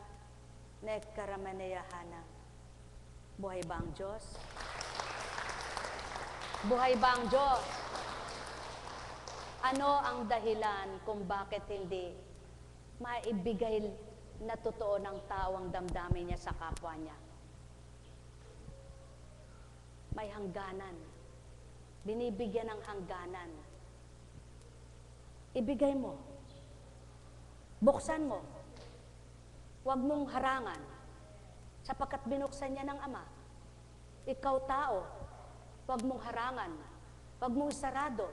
nek karameneyahana. Buhay ba ang Diyos? Buhay ba ang Diyos? Ano ang dahilan kung bakit hindi maibigay na totoo ng tao ang damdamin niya sa kapwa niya? May hangganan. Binibigyan ng hangganan. Ibigay mo. Buksan mo. Huwag mong harangan. Sapagkat binuksan niya ng Ama. Ikaw tao, huwag mong harangan. Huwag mong sarado.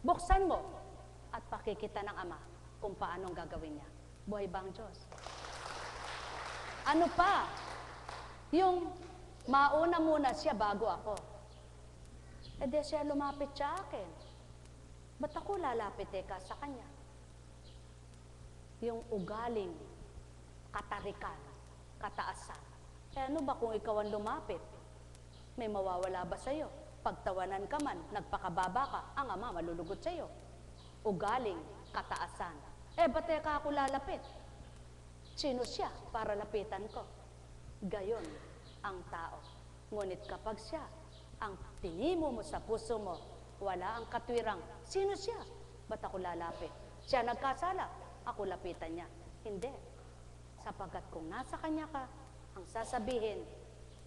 Buksan mo at pakikita ng Ama kung paanong gagawin niya. Buhay ba ang Diyos? Ano pa? Yung mauna muna siya bago ako. E di siya lumapit sa akin. Ba't ako lalapit sa Kanya? Yung ugaling, katarikan, kataasan. Eh ano ba kung ikaw ang lumapit? May mawawala ba sa'yo? Pagtawanan ka man, nagpakababa ka, ang Ama malulugot sa'yo. Ugaling, kataasan. Eh, ba't ka ako lalapit? Sino siya para lapitan ko? Gayon ang tao. Ngunit kapag siya, ang tinimo mo sa puso mo, wala ang katwirang, sino siya? Ba't ako lalapit? Siya nagkasala, ako lapitan niya. Hindi. Sapagkat kung nasa Kanya ka, ang sasabihin,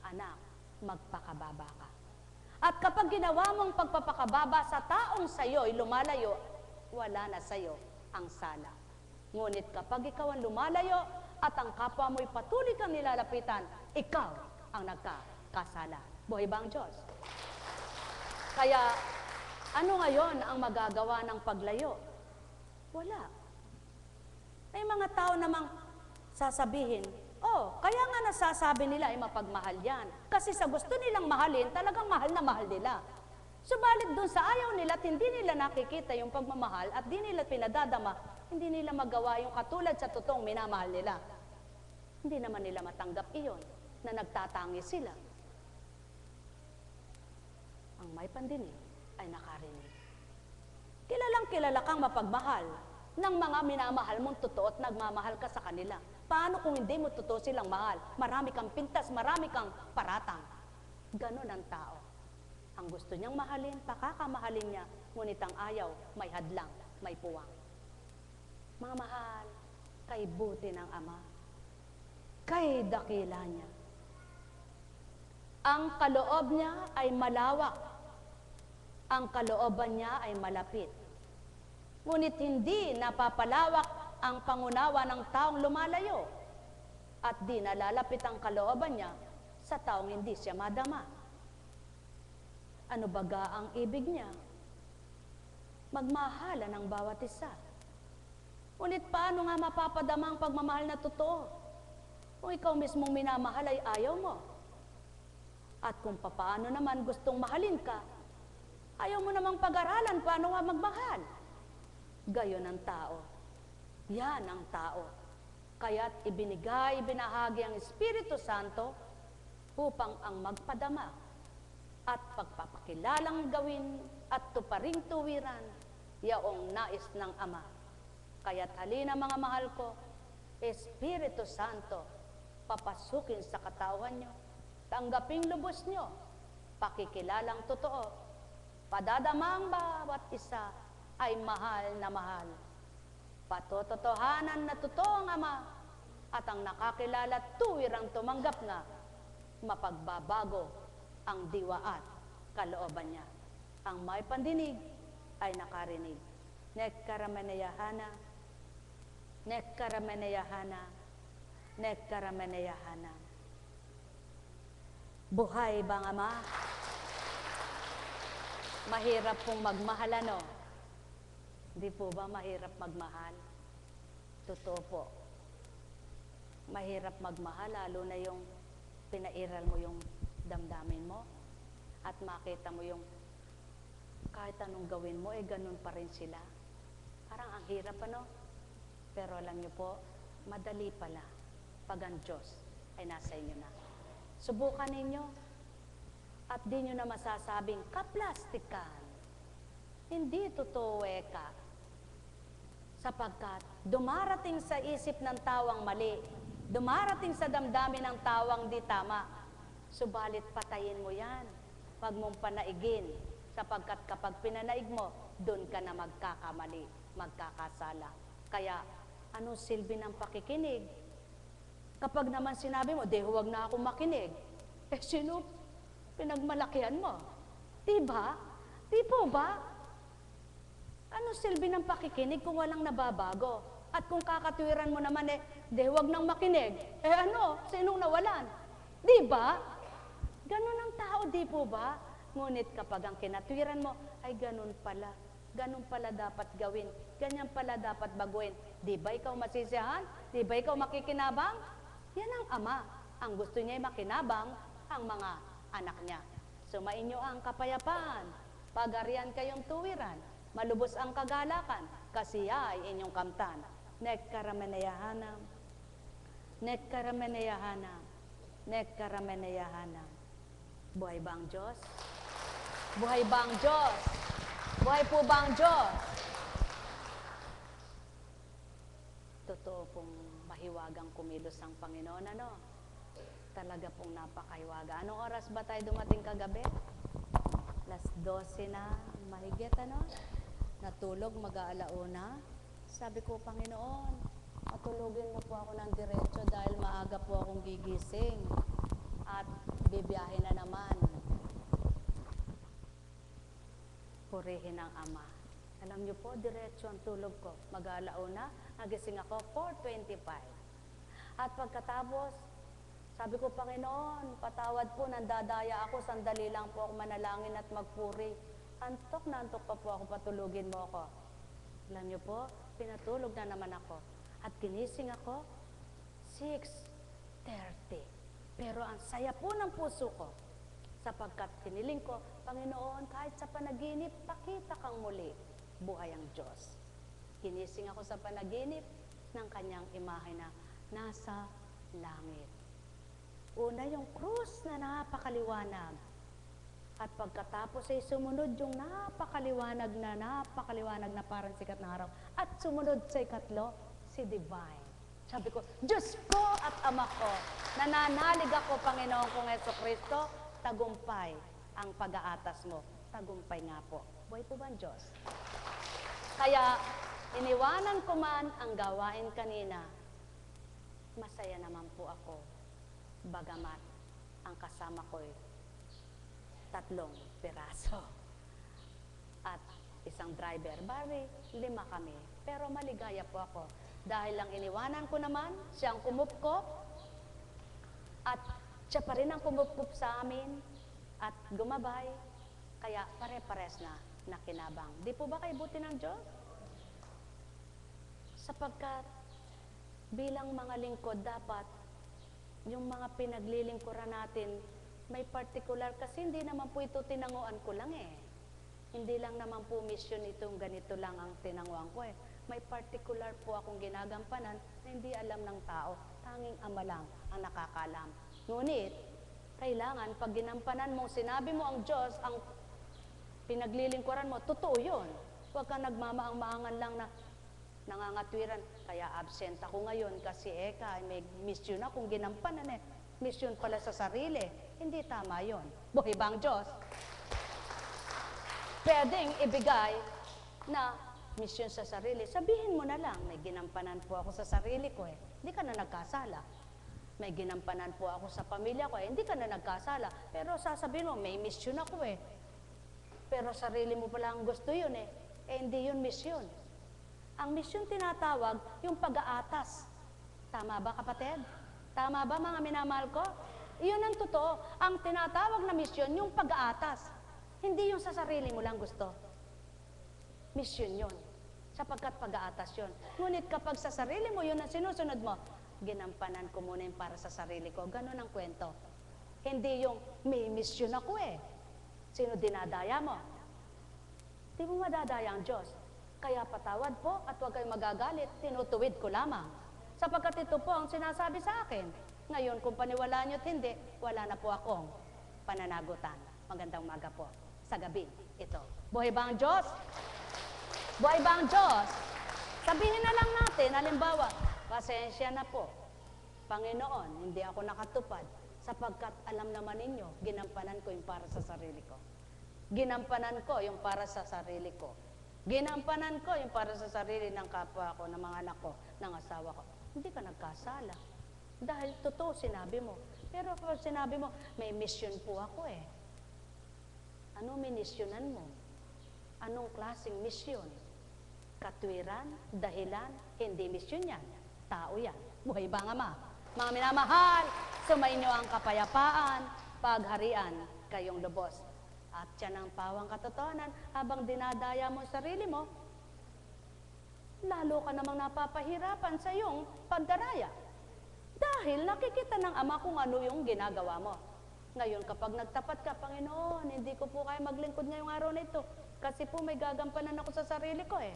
anak, magpakababa ka. At kapag ginawa mong pagpapakababa sa taong sa'yo'y lumalayo, wala na sa'yo ang sala. Ngunit kapag ikaw ang lumalayo at ang kapwa mo'y patuloy kang nilalapitan, ikaw ang nagkakasala. Buhay ba ang Diyos? Kaya, ano ngayon ang magagawa ng paglayo? Wala. May mga tao namang sasabihin, oh, kaya nga nasasabi nila ay mapagmahal yan. Kasi sa gusto nilang mahalin, talagang mahal na mahal nila. Subalit doon sa ayaw nila at hindi nila nakikita yung pagmamahal at di nila pinadadama, hindi nila magawa yung katulad sa totoong minamahal nila. Hindi naman nila matanggap iyon na nagtatangi sila. Ang may pandinig ay nakarinig. Kilalang kilala kang mapagmahal ng mga minamahal mong totoo at nagmamahal ka sa kanila. Paano kung hindi mo totoo silang mahal? Marami kang pintas, marami kang paratang. Ganon ang tao. Ang gusto niyang mahalin, pakakamahalin niya, ngunit ang ayaw, may hadlang, may puwang. Mga mahal, kay buti ng Ama, kay dakila niya. Ang kaloob niya ay malawak. Ang kalooban niya ay malapit. Ngunit hindi napapalawak ang pangunawa ng taong lumalayo at di nalalapit ang kalooban niya sa taong hindi siya madama. Ano baga ang ibig niya? Magmahala ng bawat isa. Ngunit paano nga mapapadama ang pagmamahal na totoo? Kung ikaw mismong minamahal ay ayaw mo. At kung paano naman gustong mahalin ka, ayaw mo namang pag-aralan paano nga magmahal. Gayon ang tao. Yan ang tao. Kaya't ibinahagi ang Espiritu Santo upang ang magpadama at pagpapakilalang gawin at tuparing tuwiran yaong nais ng Ama. Kaya't halina mga mahal ko, Espiritu Santo, papasukin sa katawan nyo, tanggaping lubos nyo, pakikilalang totoo, padadama ang bawat isa ay mahal na mahal. Patototohanan na totoo ang Ama at ang nakakilala tuwirang tumanggap nga, mapagbabago ang diwa at kalooban niya. Ang may pandinig ay nakarinig. Nek karameneyahana, Nekkarameneyahana, nekkarameneyahana. Buhay bang Ama? Mahirap pong magmahal, ano? Hindi po ba mahirap magmahal? Totoo po. Mahirap magmahal, lalo na yung pinairal mo yung damdamin mo at makita mo yung kahit anong gawin mo, ganun pa rin sila. Parang ang hirap, ano? Pero alam niyo po, madali pala pag ang Diyos ay nasa inyo na. Subukan ninyo at di nyo na masasabing kaplastikan. Hindi totoo, eka. Sapagkat dumarating sa isip ng tawang mali, dumarating sa damdamin ng tawang di tama, subalit patayin mo yan. Huwag mong panaigin, sapagkat kapag pinanaig mo, doon ka na magkakamali, magkakasala. Kaya, anong silbi ng pakikinig? Kapag naman sinabi mo, huwag na akong makinig, sino pinagmalakihan mo? Diba? Di po ba? Ano silbi ng pakikinig kung walang nababago? At kung kakatwiran mo naman, huwag nang makinig. Sinong nawalan? Di ba? Ganun ang tao, di po ba? Ngunit kapag ang kinatwiran mo, ay ganun pala. Ganun pala dapat gawin. Ganyan pala dapat baguhin. Di ba ikaw masisiyahan? Di ba ikaw makikinabang? Yan ang Ama. Ang gusto niya ay makinabang ang mga anak niya. Sumainyo ang kapayapaan. Pagarian kayong tuwiran. Malubos ang kagalakan. Kasiya ay inyong kamtan. Nekkarameneyahanam. Nekkarameneyahanam. Nekkarameneyahanam. Buhay ba ang Diyos? Buhay ba ang Diyos? Buhay po ba ang Diyos? Totoo pong mahiwagang kumilos ang Panginoon, ano? Talaga pong napakahiwaga. Anong oras ba tayo dumating kagabi? 12:00 na mahigit, ano? Natulog, mag-aalauna. Sabi ko, Panginoon, matulogin mo po ako ng diretso dahil maaga po akong gigising. At bibiyahe na naman. Purihin ang Ama. Alam niyo po, diretso ang tulog ko. Mag-aalauna, nagising ako 4:25. At pagkatapos, sabi ko, Panginoon, patawad po, nandadaya ako, sandali lang po ako manalangin at magpuri. Antok na antok pa po ako, patulugin mo ako. Alam niyo po, pinatulog na naman ako. At ginising ako, 6:30. Pero ang saya po ng puso ko, sapagkat kiniling ko, Panginoon, kahit sa panaginip, pakita kang muli, buhay ang Diyos. Ginising ako sa panaginip ng kanyang imahe na nasa langit. Una yung krus na napakaliwanag. At pagkatapos ay sumunod yung napakaliwanag na parang sikat na araw. At sumunod sa ikatlo, si Divine. Sabi ko, Diyos ko at Ama ko, nananalig ako, Panginoon kong Jesucristo, tagumpay ang pag-aatas mo. Tagumpay nga po. Buhay po ba ang Diyos? Kaya, iniwanan ko man ang gawain kanina, masaya naman po ako. Bagamat, ang kasama ko'y 3 piraso. At isang driver. Bari, 5 kami. Pero maligaya po ako. Dahil lang iniwanan ko naman, siyang kumupkop. At siya pa rin ang kumupkop sa amin. At gumabay. Kaya pare-pares na nakinabang. Di po ba kayo buti ng Diyos? Sapagkat bilang mga lingkod dapat yung mga pinaglilingkuran natin may particular, kasi hindi naman po ito tinanguan ko lang Hindi lang naman po mission itong ganito lang ang tinanguan ko May particular po akong ginagampanan na hindi alam ng tao. Tanging Ama lang ang nakakalam. Ngunit, kailangan pag ginampanan mo, sinabi mo ang Diyos, ang pinaglilingkuran mo, totoo yun. Huwag ka nagmamaang-maangan lang na nangangatwiran. Kaya absent ako ngayon kasi may mission akong ginampanan Mission pala sa sarili. Hindi tama yun. Buhay ba ang Diyos? Pwedeng ibigay na mission sa sarili. Sabihin mo na lang, may ginampanan po ako sa sarili ko Hindi ka na nagkasala. May ginampanan po ako sa pamilya ko Hindi ka na nagkasala. Pero sasabihin mo, may mission ako Pero sarili mo pala ang gusto yun hindi yun mission. Ang misyon tinatawag yung pag-aatas. Tama ba, kapatid? Tama ba, mga minamahal ko? Iyon ang totoo. Ang tinatawag na misyon, yung pag-aatas. Hindi yung sa sarili mo lang gusto. Misyon yun. Sapagkat pag-aatas yun. Ngunit kapag sa sarili mo, yun ang sinusunod mo, ginampanan ko muna yung para sa sarili ko. Ganon ang kwento. Hindi yung may misyon ako eh. Sino dinadaya mo? Di mo madadaya ang Diyos. Kaya patawad po at huwag kayong magagalit, tinutuwid ko lamang. Sapagkat ito po ang sinasabi sa akin. Ngayon, kung paniwalaan nyo't hindi, wala na po akong pananagutan. Magandang umaga po sa gabi ito. Buhay ba ang Diyos? Buhay ba ang Diyos? Sabihin na lang natin, halimbawa, pasensya na po. Panginoon, hindi ako nakatupad sapagkat alam naman ninyo, ginampanan ko yung para sa sarili ko. Ginampanan ko yung para sa sarili ko. Ginampanan ko yung para sa sarili ng kapwa ko, ng mga anak ko, ng asawa ko. Hindi ka nagkasala. Dahil totoo sinabi mo. Pero kapag sinabi mo, may mission po ako eh. Ano minisyonan mo? Anong klaseng misyon? Katwiran, dahilan, hindi misyon yan. Tao yan. Buhay ba nga ma? Mga minamahal, sumainyo ang kapayapaan, pagharian kayong lubos. At yan ang pawang katotohanan, habang dinadaya mo ang sarili mo, lalo ka namang napapahirapan sa iyong pagdaraya. Dahil nakikita ng Ama kung ano yung ginagawa mo. Ngayon, kapag nagtapat ka, Panginoon, hindi ko po kaya maglingkod ngayong araw na ito. Kasi po may gagampanan ako sa sarili ko eh.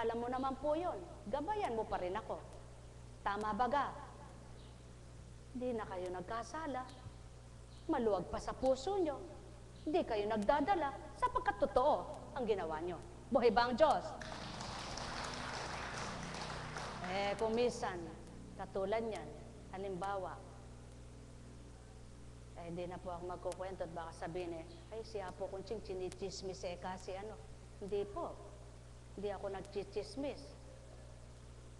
Alam mo naman po yun. Gabayan mo pa rin ako. Tama baga? Hindi na kayo nagkasala. Maluwag pa sa puso nyo. Hindi kayo nagdadala sapagkat totoo ang ginawa nyo. Buhay ba ang Diyos? Kung minsan, katulad niyan, halimbawa, hindi na po ako magkukwento at baka sabihin ay si Apo Kunching chinichismis kasi ano. Hindi po. Hindi ako nagchichismis.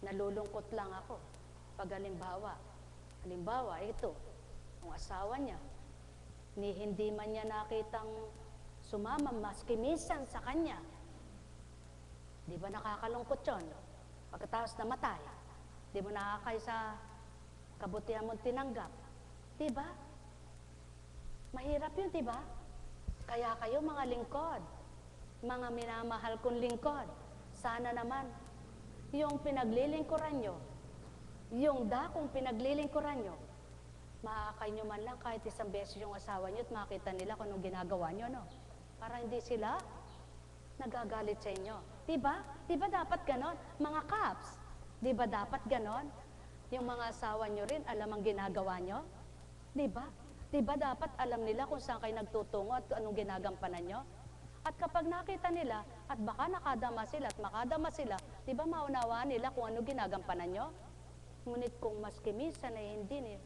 Nalulungkot lang ako. Pag halimbawa, ito, ang asawa niya, hindi man niya nakitang sumama maski minsan sa kanya. Di ba nakakalungkot yun? Pagkatapos namatay, di mo nakakay sa kabutihan mong tinanggap. Di ba? Mahirap yun, di ba? Kaya kayo mga lingkod, mga minamahal kong lingkod, sana naman, yung pinaglilingkuran nyo, yung dakong pinaglilingkuran nyo, makakay nyo man lang kahit isang beses yung asawa nyo at makita nila kung anong ginagawa nyo, no? Para hindi sila nagagalit sa inyo. Diba? Diba dapat ganon? Mga kaps, diba dapat ganon? Yung mga asawa nyo rin, alam ang ginagawa nyo? Diba? Diba dapat alam nila kung saan kayo nagtutungo at anong ginagampanan nyo? At kapag nakita nila, at baka nakadama sila at makadama sila, diba maunawaan nila kung anong ginagampanan nyo? Ngunit kung maski minsan ay hindi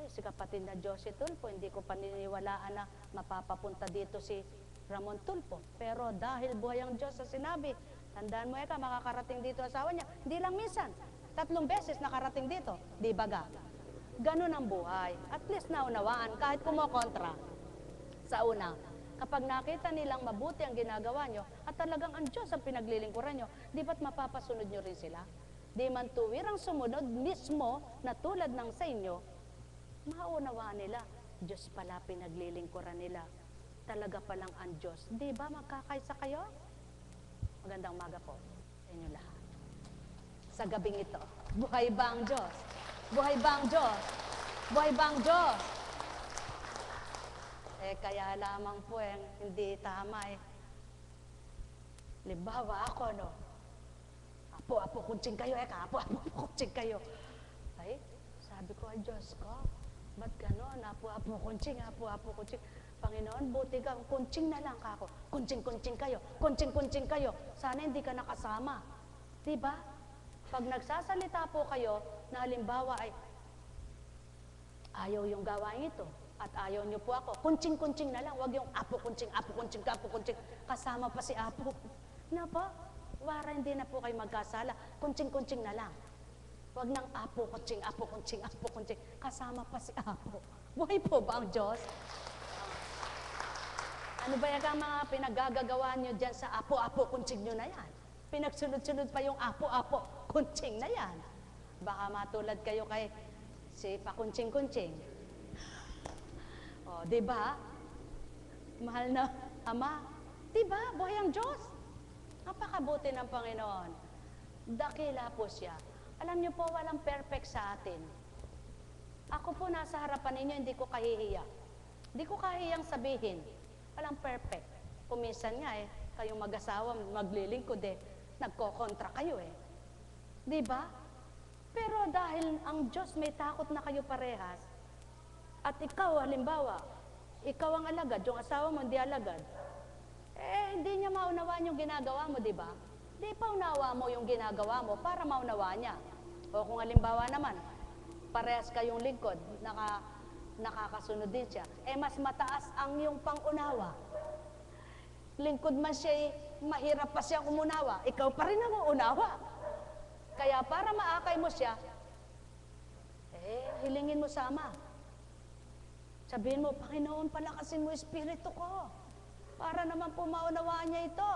si kapatid na Josie Tulfo, hindi ko paniniwalaan na mapapapunta dito si Ramon Tulfo. Pero dahil buhay ang Diyos sa sinabi, tandaan mo makakarating dito asawa niya. Hindi lang minsan, 3 beses nakarating dito. Di baga? Ganun ang buhay. At least naunawaan, kahit kumokontra. Sa una, kapag nakita nilang mabuti ang ginagawa nyo, at talagang ang Diyos ang pinaglilingkuran nyo, di ba't mapapasunod nyo rin sila? Di man tuwirang sumunod mismo na tulad ng sa inyo, maunawaan nila, Diyos pala pinaglilingkuran nila. Talaga palang ang Diyos. Di ba magkakaisa kayo? Magandang umaga po sa inyo lahat. Sa gabing ito, buhay ba ang Diyos? Buhay ba ang Diyos? Buhay ba ang Diyos? Kaya lamang po hindi tama Limbawa ako, no? Apo kunching kayo, apo kunching kayo. Ay, sabi ko, ay Diyos ko, ba't gano'n? Apo kunching. Panginoon, buti ka, kunching na lang kako. Kunching kayo, kunching kayo. Sana hindi ka nakasama. Diba? Pag nagsasalita po kayo, na halimbawa ay, ayaw yung gawain ito, at ayaw nyo po ako, kunching na lang, wag yung apo kunching. Kasama pa si apo. Na po? Para hindi na po kayo magkasala, kunching na lang. Wag nang apo kunching. Kasama pa si apo. Buhay po ba ang Diyos? Ano ba yung mga pinagagagawa nyo dyan sa apo kunching nyo na yan? Pinagsunod-sunod pa yung apo-apo. Kunching na yan. Baka matulad kayo kay si Pakunching-kunching. O, di ba? Mahal na Ama, di ba? Buhay ang Diyos. Napakabuti ng Panginoon. Dakila po siya. Alam niyo po, walang perfect sa atin. Ako po nasa harapan ninyo, hindi ko kahihiya. Hindi ko kahiyang sabihin. Walang perfect. Kuminsan nga kayong mag-asawa, maglilingkod nagkokontra kayo Di ba? Pero dahil ang Diyos may takot na kayo parehas, at ikaw, halimbawa, ikaw ang alagad, yung asawa mo hindi alagad, hindi niya maunawaan yung ginagawa mo, di ba? Di pa unawa mo yung ginagawa mo para maunawa niya. O kung halimbawa naman, parehas kayong lingkod, nakakasunod din siya, mas mataas ang yung pangunawa. Lingkod man siya, mahirap pa siya umunawa, ikaw pa rin ang uunawa. Kaya para maakay mo siya, hilingin mo sa Ama. Sabihin mo, Panginoon, palakasin mo espiritu ko. Para naman po maunawaan niya ito.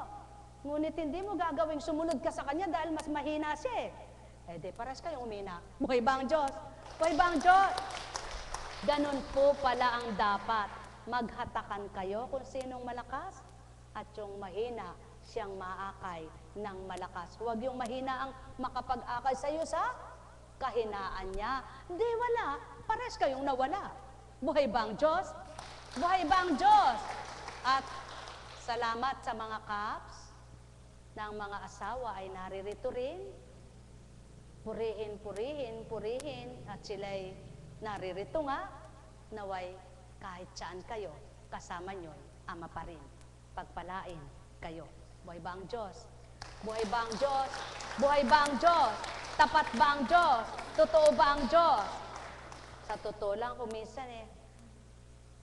Ngunit hindi mo gagawing sumunod ka sa Kanya dahil mas mahina siya di paras kayong umina. Buhay ba ang Diyos? Buhay ba ang Diyos? Ganun po pala ang dapat. Maghatakan kayo kung sinong malakas at yung mahina siyang maakay ng malakas. Huwag yung mahina ang makapag-akay sa iyo sa kahinaan niya. Di wala. Pares kayong nawala. Buhay ba ang Diyos? Buhay ba ang Diyos? At salamat sa mga kaps ng mga asawa ay naririto rin. Purihin, purihin, purihin. At sila'y naririto nga. Naway kahit saan kayo, kasama nyo, Ama pa rin. Pagpalain kayo. Buhay ba ang Diyos? Buhay ba ang Diyos? Buhay ba ang Diyos? Tapat ba ang Diyos? Totoo ba ang Diyos? Sa totoo lang, kung minsan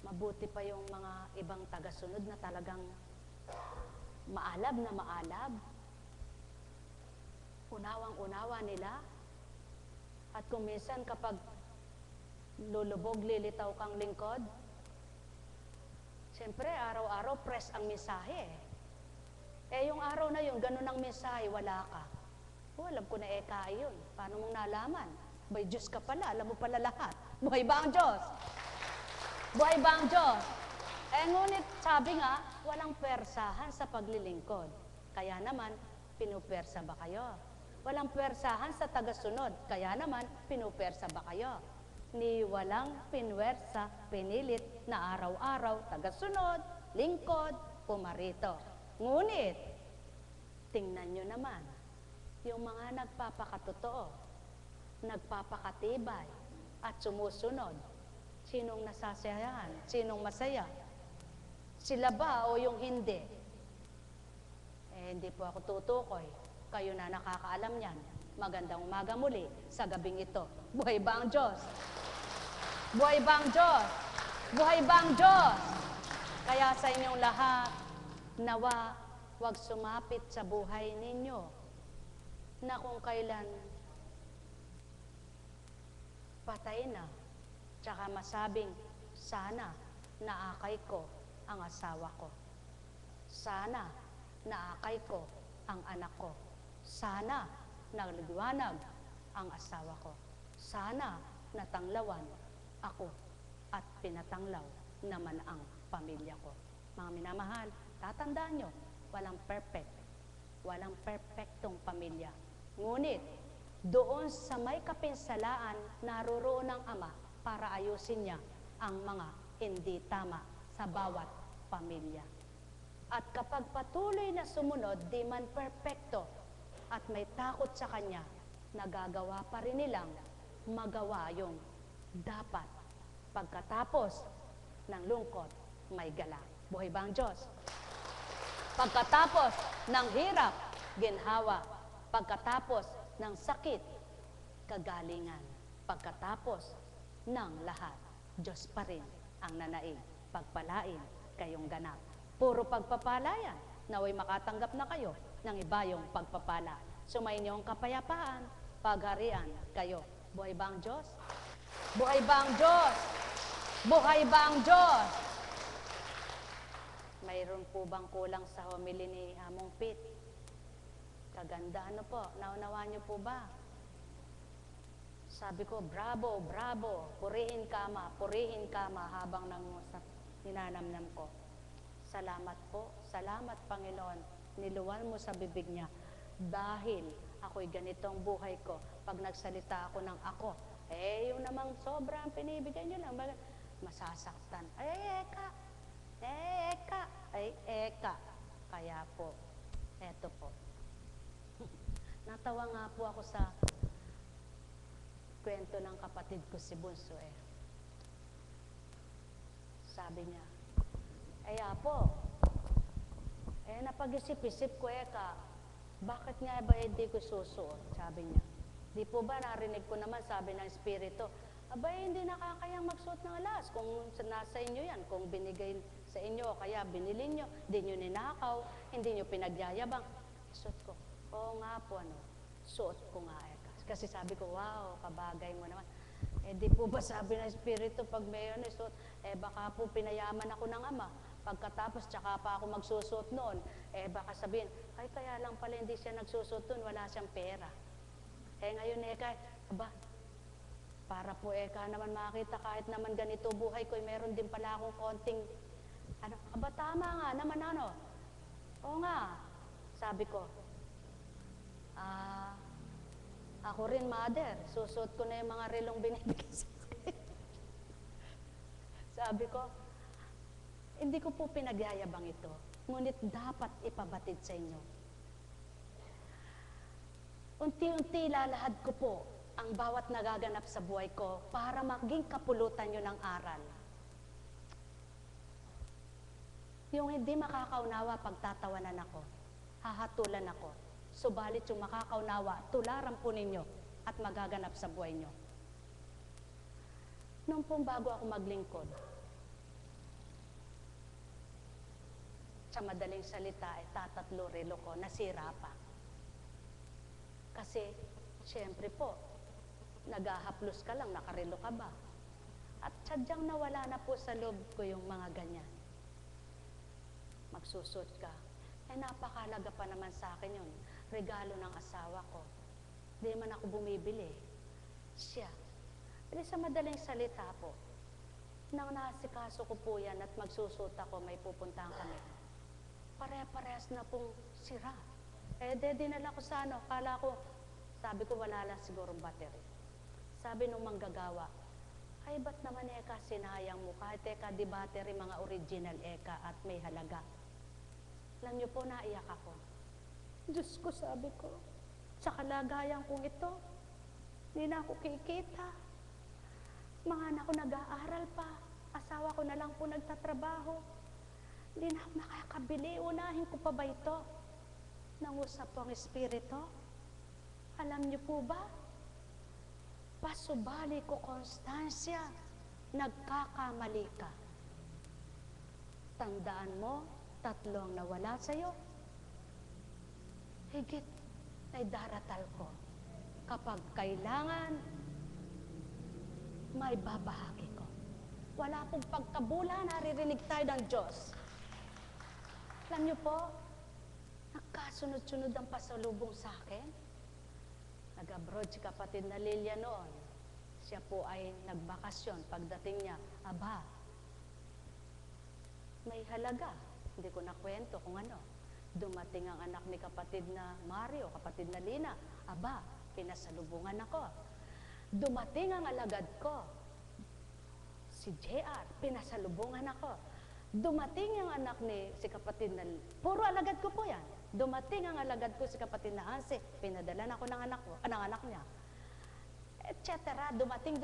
mabuti pa yung mga ibang tagasunod na talagang maalab na maalab. Unawang-unawa nila. At kung minsan kapag lulubog, lilitaw kang lingkod, siyempre araw-araw press ang mensahe. Yung araw na yun, ganun ang mensahe, wala ka. Alam ko na yun. Paano mong nalaman? May Diyos ka pala, alam mo pala lahat. Buhay ba ang Diyos? Buhay ba ang Diyos? Ngunit sabi nga, walang persahan sa paglilingkod. Kaya naman, pinupersa ba kayo? Walang persahan sa tagasunod. Kaya naman, pinupersa ba kayo? Ni walang pinwersa, pinilit na araw-araw, tagasunod, lingkod, pumarito. Ngunit, tingnan nyo naman, yung mga nagpapakatotoo, nagpapakatibay at sumusunod, sinong nasasayahan? Sinong masaya? Sila ba o yung hindi? Hindi po ako tutukoy. Kayo na nakakaalam niyan. Magandang umaga muli sa gabing ito. Buhay ba ang Diyos? Buhay ba ang Diyos? Buhay ba ang Diyos? Kaya sa inyong lahat, nawa, huwag sumapit sa buhay ninyo na kung kailan patay na, tsaka masabing, sana naakay ko ang asawa ko. Sana naakay ko ang anak ko. Sana nagliwanag ang asawa ko. Sana natanglawan ako at pinatanglaw naman ang pamilya ko. Mga minamahal, tatandaan nyo, walang perfect. Walang perfectong pamilya. Ngunit, doon sa may kapinsalaan, naroroon ang Ama para ayusin niya ang mga hindi tama sa bawat pamilya. At kapag patuloy na sumunod, di man perpekto at may takot sa Kanya, nagagawa pa rin nilang magawa yung dapat. Pagkatapos ng lungkot, may gala. Buhay ba ang Diyos? Pagkatapos ng hirap, ginhawa. Pagkatapos ng sakit, kagalingan. Pagkatapos ng lahat, Diyos pa rin ang nanaig. Pagpalain kayong ganap. Puro pagpapalayan, naway makatanggap na kayo ng ibayong pagpapala. Sumainyo ang kapayapaan, pagharian kayo. Buhay ba ang Diyos? Buhay ba ang Diyos? Buhay ba ang Diyos? Mayroon po bang kulang sa homily ni Among Pete? Kaganda, ano po, naunawaan niyo po ba? Sabi ko, bravo, bravo, purihin ka ma habang ninanamnam ko. Salamat po, salamat Panginoon, niluwal mo sa bibig niya. Dahil ako'y ganitong buhay ko, pag nagsalita ako ng ako, yung namang sobrang pinibigay niyo lang, masasaktan. Eka. Kaya po, eto po. Natawa nga po ako sa kwento ng kapatid ko si Bunso Sabi niya, Apo, napag-isip-isip ko bakit nga ba hindi ko susuot? Sabi niya. Di po ba narinig ko naman, sabi ng Espiritu, hindi nakakayang magsuot ng alas kung nasa inyo yan, kung binigay sa inyo, kaya binili nyo, hindi nyo ninakaw, hindi nyo pinagyayabang. Suot ko, oo nga po, suot ko nga Kasi sabi ko, wow, kabagay mo naman. Di po ba sabi ng Espiritu, pag may suot, baka po pinayaman ako ng Ama. Pagkatapos, tsaka pa ako magsusuot noon, baka sabihin, kaya lang pala hindi siya nagsusuot doon, wala siyang pera. Ngayon, para po naman makita, kahit naman ganito buhay ko, meron din pala akong konting, tama nga naman Oo nga, sabi ko, ako rin, mother, susuot ko na yung mga relong binibigay sa akin. Sabi ko, hindi ko po pinagyayabang ito, ngunit dapat ipabatid sa inyo. Unti-unti lalahad ko po ang bawat nagaganap sa buhay ko para maging kapulutan nyo ng aral. Yung hindi makakaunawa, pagtatawanan ako, hahatulan ako. Subalit yung makakaunawa, tularan po ninyo at magaganap sa buhay nyo. Noong pong bago ako maglingkod, sa madaling salita, tatatlo relo ko, nasira pa. Kasi, siyempre po, naghahaplos ka lang, nakarelo ka ba? At sadyang nawala na po sa loob ko yung mga ganyan. Magsusot ka. Napakalaga pa naman sa akin yun. Regalo ng asawa ko. Di man ako bumibili. Siya. Pero sa madaling salita po, nang nasikaso ko po yan at magsusot ako, may pupuntahan kami. Pare-parehas na pong sira. Dinala ko sa kala ko, sabi ko wala lang sigurong battery. Sabi nung manggagawa, ba't naman sinayang mo? Kahit di battery, mga original at may halaga. Alam niyo po, naiyak ako. Diyos ko, sabi ko, sa kalagayan kong ito, hindi na ako kikita. Mga anak ko nag-aaral pa, asawa ko na lang po nagtatrabaho. Hindi na ako makakabili, unahin ko pa ba ito? Nangusap po ang Espiritu. Alam niyo po ba? Pasubali ko, Constancia, nagkakamali ka. Tandaan mo, 3 ang nawala sa'yo. Higit ay daratal ko. Kapag kailangan, may babahagi ko. Wala pong pagkabula, naririnig tayo ng Diyos. Alam niyo po, nagkasunod-sunod ang pasalubong sa akin. Nag-abroad si kapatid na Lilia noon. Siya po ay nagbakasyon. Pagdating niya, may halaga. Hindi ko nakwento kung ano. Dumating ang anak ni kapatid na Mario, kapatid na Lina. Pinasalubungan ako. Dumating ang alagad ko, si JR, pinasalubungan ako. Dumating ang anak ni si kapatid na, puro alagad ko po yan. Dumating ang alagad ko si kapatid na Hansi, pinadalan ako ng anak niya. Etc. Dumating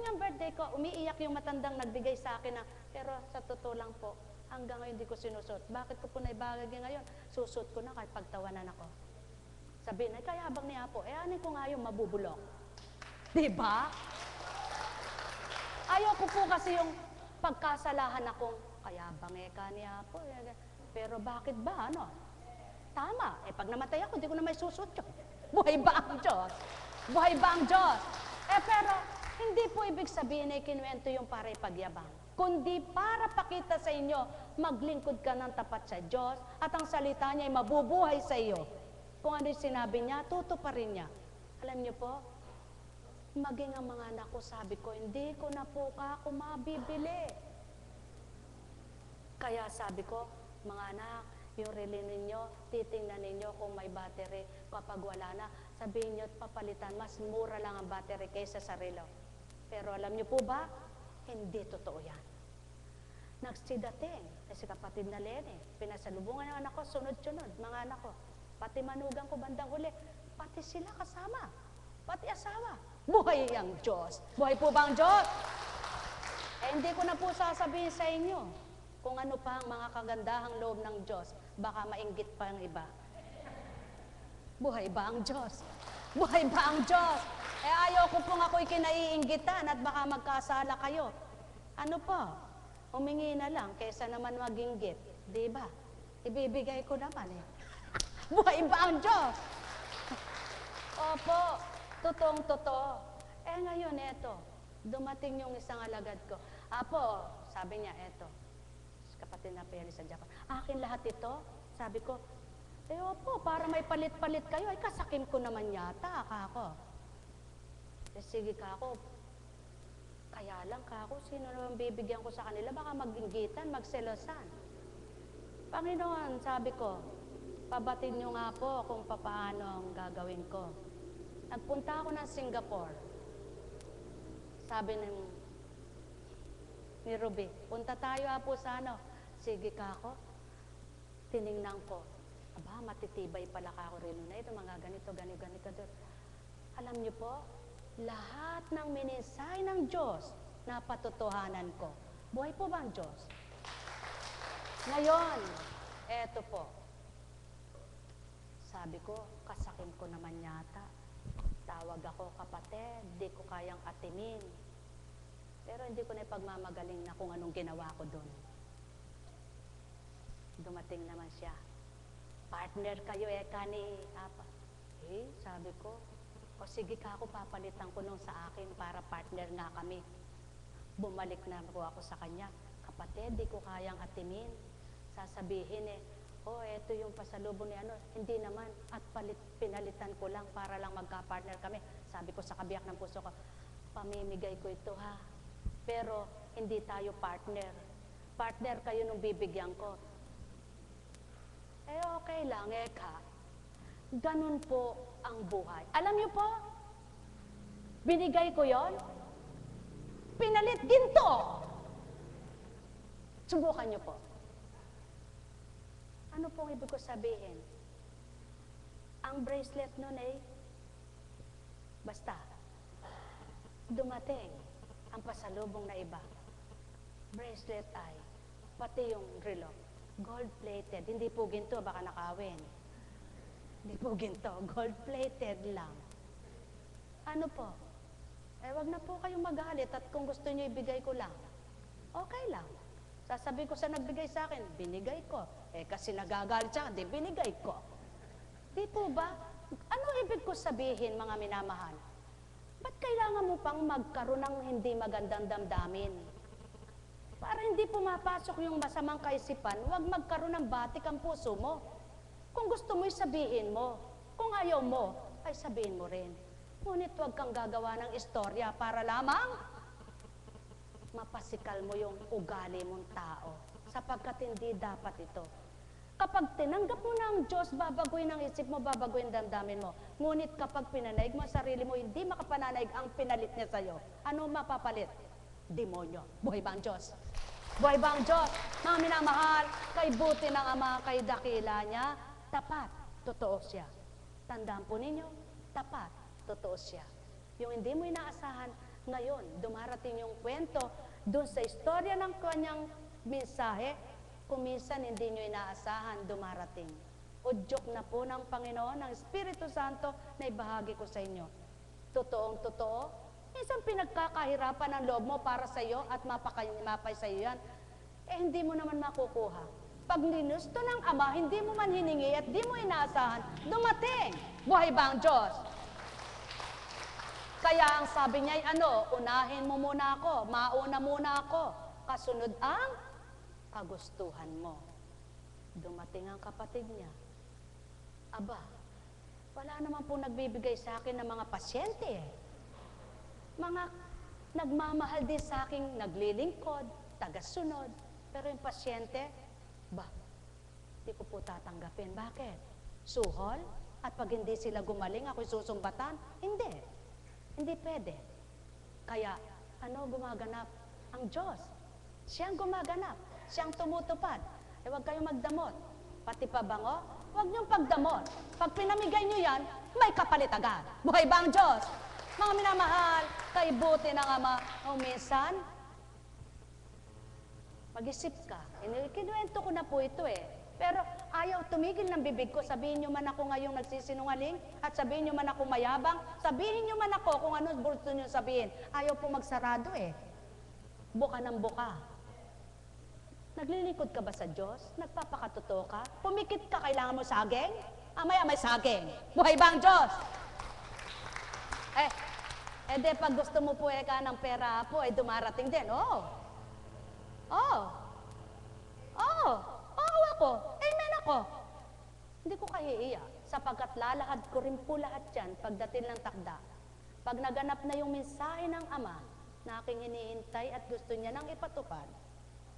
ang birthday ko, umiiyak yung matandang nagbigay sa akin pero sa totoo lang po, hanggang ngayon hindi ko sinusot. Bakit ko po naibagay ngayon? Susot ko na kahit pagtawanan ako. Sabihin, kaya habang ni Apo, anin ko nga yung mabubulok. Diba? Ayoko po kasi yung pagkasalahan akong, kaya bang ni Apo. Pero bakit ba, Tama. Pag namatay ako, hindi ko na may susot yun. Buhay ba ang Diyos? Buhay ba ang Diyos? Pero, hindi po ibig sabihin ay kinuwento yung para ipagyabang. Kundi para pakita sa inyo, maglingkod ka ng tapat sa Diyos at ang salita niya ay mabubuhay sa iyo. Kung ano yung sinabi niya, tutuparin niya. Alam niyo po, maging ang mga anak ko, sabi ko, hindi ko na po ako mabibili. Kaya sabi ko, mga anak, yung relo ninyo, titingnan ninyo kung may battery. Kapag wala na, sabihin nyo at papalitan, mas mura lang ang battery kaysa sa relo. Pero alam niyo po ba, hindi totoo yan. Nagsidating, si kapatid na Lene, pinasalubungan ng anak ko, sunod-sunod, mga anak ko. Pati manugang ko bandang huli, pati sila kasama, pati asawa. Buhay ang Diyos. Buhay po ba ang Diyos? Hindi ko na po sasabihin sa inyo kung ano pa ang mga kagandahang loob ng Diyos. Baka mainggit pa ang iba. Buhay ba ang Diyos? Buhay ba ang Diyos? Ayaw ko pong ako'y kinaiinggitan at baka magkasala kayo. Ano po? Humingi na lang kaysa naman maginggit. Di ba? Ibibigay ko naman eh. Buhay ba ang Diyos? Opo, totoong-totoo. Ngayon, eto, dumating yung isang alagad ko. Apo, sabi niya, eto, kapatid na payali sa Japan, akin lahat ito? Sabi ko, opo, para may palit-palit kayo, ay kasakim ko naman yata, kako. Sige kako, kaya lang kako, sino naman bibigyan ko sa kanila, baka mag-inggitan, magselosan. Panginoon, sabi ko, pabatid niyo nga po kung paano ang gagawin ko. Nagpunta ako ng Singapore. Sabi ni Ruby, punta tayo po sa ano. Sige kako, tiningnan ko. Aba, matitibay pala kako rin na ito, mga ganito, ganito. Alam niyo po, lahat ng minisay ng Diyos na patotohanan ko. Buhay po ba ang Diyos? Ngayon, eto po. Sabi ko, kasakim ko naman yata. Tawag ako, kapatid, di ko kayang atimin. Pero hindi ko na ipagmamagaling na kung anong ginawa ko doon. Dumating naman siya. Partner kayo kani Apa. Sabi ko, o sige ka ako, papalitan ko nung sa akin para partner nga kami. Bumalik na ako sa kanya. Kapatid, di ko kayang atimin. Sasabihin eto yung pasalubong ni ano. Hindi naman. At pinalitan ko lang para lang magka-partner kami. Sabi ko sa kabiyak ng puso ko, pamimigay ko ito ha. Pero hindi tayo partner. Partner kayo nung bibigyan ko. Okay lang, ka. Ganun po ang buhay. Alam niyo po, binigay ko yon, pinalit ginto. Subukan niyo po. Ano pong ibig ko sabihin? Ang bracelet nun basta, dumating ang pasalubong na iba. Bracelet ay, pati yung relo, gold-plated. Hindi po ginto, baka nakawin. Hindi po ginto, gold-plated lang. Ano po? Wag na po kayong magalit at kung gusto niyo ibigay ko lang. Okay lang. Sasabihin ko sa nagbigay sa akin, binigay ko. Kasi nagagalit siya, di binigay ko. Di po ba? Ano ibig ko sabihin, mga minamahal? Ba't kailangan mo pang magkaroon ng hindi magandang damdamin? Para hindi pumapasok yung masamang kaisipan, huwag magkaroon ng batik ang puso mo. Kung gusto mo'y sabihin mo. Kung ayaw mo, ay sabihin mo rin. Ngunit huwag kang gagawa ng istorya para lamang mapasikal mo yung ugali mong tao. Sapagkat hindi dapat ito. Kapag tinanggap mo na ang Diyos, babaguhin ang isip mo, babaguhin damdamin mo. Ngunit kapag pinanaig mo ang sarili mo, hindi makapananaig ang pinalit niya sa'yo. Ano mapapalit? Demonyo. Buhay ba ang Diyos? Buhay ba ang Diyos? Mga minamahal, kay buti ng Ama, kay dakila niya, tapat, totoo siya. Tandaan po ninyo, tapat, totoo siya. Yung hindi mo inaasahan, ngayon, dumarating yung kwento doon sa istorya ng kanyang mensahe, kung minsan hindi nyo inaasahan, dumarating. Udyok na po ng Panginoon, ng Espiritu Santo, na ibahagi ko sa inyo. Totoong totoo, minsan pinagkakahirapan ang loob mo para sa iyo at mapay sa iyo yan, hindi mo naman makukuha. Pag ginusto ng Ama, hindi mo man hiningi at di mo inaasahan, dumating. Buhay ba ang Diyos? Kaya ang sabi niya ay unahin mo muna ako, mauna muna ako, kasunod ang kagustuhan mo. Dumating ang kapatid niya. Aba, Wala naman po nagbibigay sa akin ng mga pasyente eh. Mga nagmamahal din sa akin, naglilingkod, tagasunod. Pero yung pasyente, di ko po tatanggapin. Bakit? Suhol? At pag hindi sila gumaling, ako'y susumbatan? Hindi. Hindi pwede. Kaya, ano gumaganap? Ang Diyos. Siyang gumaganap. Siyang tumutupad. Huwag kayong magdamot. Pati pabango, huwag niyong pagdamot. Pag pinamigay niyo yan, may kapalit agad. Buhay ba ang Diyos? Mga minamahal, kay buti ng Ama. O minsan, mag-isip ka. Kinuwento ko na po ito eh. Pero ayaw tumigil ng bibig ko. Sabihin niyo man ako ngayong nagsisinungaling at sabihin niyo man ako mayabang. Sabihin niyo man ako kung ano gusto niyo sabihin. Ayaw po magsarado eh. Buka ng buka. Naglilingkod ka ba sa Diyos? Nagpapakatotoo ka? Pumikit ka, kailangan mo saging? Amaya may saging. Buhay ba ang Diyos? De pag gusto mo po ka ng pera po, dumarating din. Oo ako. Amen ako. Hindi ko kahihiya, sapagkat lalahad ko rin po lahat yan pagdating ng takda. Pag naganap na yung mensahe ng Ama na aking hinihintay at gusto niya nang ipatupad,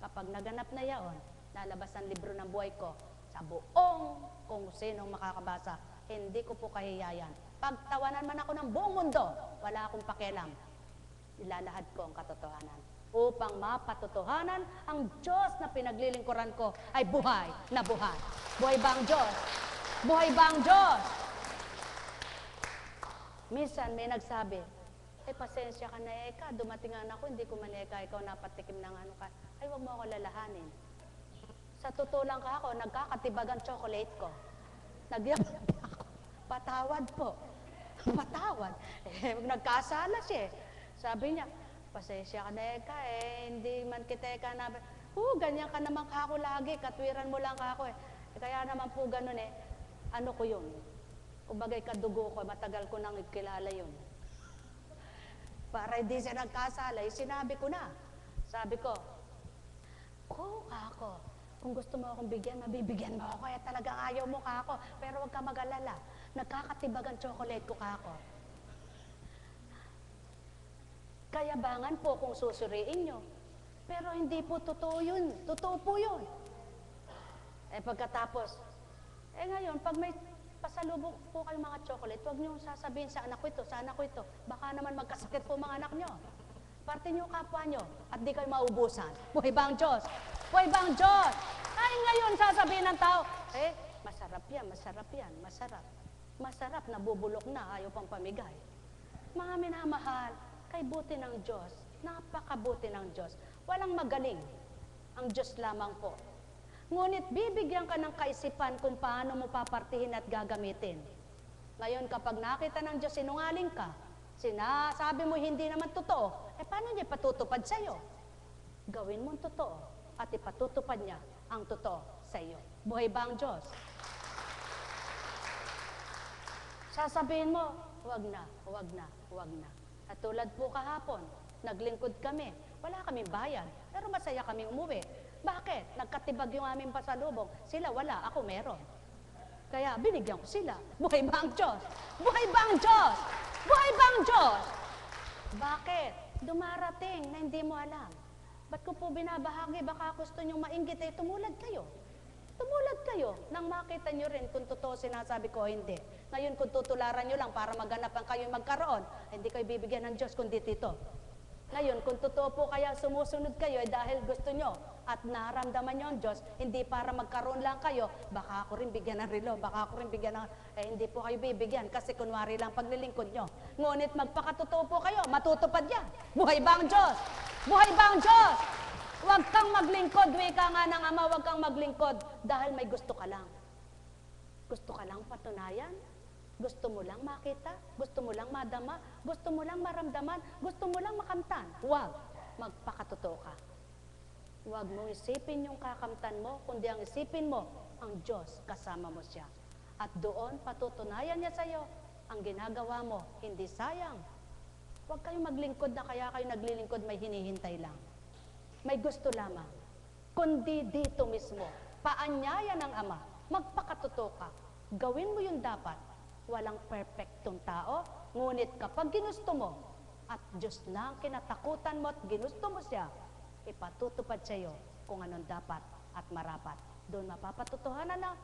kapag naganap na yaon, lalabas ang libro ng buhay ko sa buong kung sinong makakabasa. Hindi ko po kahihiyayan. Pagtawanan man ako ng buong mundo, wala akong pakialam. Ilalahad ko ang katotohanan. Upang mapatotohanan ang Diyos na pinaglilingkuran ko ay buhay na buhay. Buhay ba ang Diyos? Buhay ba ang Diyos? Minsan may nagsabi, pasensya ka na Eka, dumating nga ako, hindi ko man Eka, ikaw napatikim ng ano ka. Ay, huwag mo ako lalahanin. Sa totoo lang ka ako, nagkakatibag ang chocolate ko. Nagyabag ako. Patawad po. Patawad. Nagkasala siya. Sabi niya, pasensya ka na Eka, hindi man kita Eka na, ganyan ka naman kako lagi, katwiran mo lang kako kaya naman po ganun ano ko yun, kumbagay kadugo ko, matagal ko nang ikilala yun. Para hindi siya nagkasala, sinabi ko na. Sabi ko, kako, kung gusto mo akong bigyan, mabibigyan mo ako, kaya talagang ayaw mo kako, pero huwag ka mag-alala, nagkakatibag ang chocolate ko kako. Kayabangan po kung susuriin nyo. Pero hindi po totoo yun. Totoo po yun. Pagkatapos, ngayon, pag may pasalubok po kayong mga chocolate, huwag nyo sasabihin sa anak ko ito, sa anak ko ito. Baka naman magkasakit po mga anak nyo. Parte nyo kapwa nyo at di kayo maubusan. Buhay ba ang Diyos? Buhay ba ang Diyos? Ay, ngayon sasabihin ng tao, masarap yan, masarap yan, masarap. Masarap, nabubulok na, ayaw pang pamigay. Mga minamahal, kay buti ng Diyos, napakabuti ng Diyos. Walang magaling. Ang Diyos lamang po. Ngunit bibigyan ka ng kaisipan kung paano mo papartihin at gagamitin. Ngayon, kapag nakita ng Diyos sinungaling ka, sinasabi mo hindi naman totoo, paano niya patutupad sa iyo? Gawin mong totoo at ipatutupad niya ang totoo sa iyo. Buhay ba ang Diyos? Sasabihin mo, huwag na, huwag na, huwag na. At tulad po kahapon, naglingkod kami. Wala kaming bayan, pero masaya kaming umuwi. Bakit? Nagkatibag yung aming pasalubong. Sila wala, ako meron. Kaya binigyan ko sila. Buhay ba ang Diyos? Buhay ba ang Diyos? Buhay ba ang Diyos? Bakit? Dumarating na hindi mo alam. Ba't ko po binabahagi? Baka gusto nyo mainggit, tumulad kayo. Tumulad kayo nang makita nyo rin kung totoo sinasabi ko o hindi. Ngayon, kung tutularan nyo lang para maganapan kayo magkaroon, hindi kayo bibigyan ng Diyos kundi dito. Ngayon, kung totoo po kaya sumusunod kayo dahil gusto nyo at naramdaman nyo ang Diyos, hindi para magkaroon lang kayo, baka ako rin bigyan ng relo, baka ako rin bigyan ng, hindi po kayo bibigyan kasi kunwari lang paglilingkod nyo. Ngunit magpakatotoo po kayo, matutupad yan. Buhay ba ang Diyos? Buhay ba ang Diyos? Huwag kang maglingkod, wika nga ng Ama, huwag kang maglingkod dahil may gusto ka lang. Gusto ka lang patunayan? Gusto mo lang makita? Gusto mo lang madama? Gusto mo lang maramdaman? Gusto mo lang makamtan? Huwag. Magpakatotoo ka. Huwag mong isipin yung kakamtan mo, kundi ang isipin mo, ang Diyos, kasama mo siya. At doon patutunayan niya sa iyo, ang ginagawa mo, hindi sayang. Huwag kayong maglingkod na kaya kayo naglilingkod, may hinihintay lang. May gusto lamang. Kundi dito mismo, paanyaya ng Ama, magpakatotoo ka. Gawin mo yung dapat. Walang perfectong tao, ngunit kapag ginusto mo, at Diyos na ang kinatakutan mo at ginusto mo siya, ipatutupad sa iyo kung anong dapat at marapat. Doon mapapatutuhanan na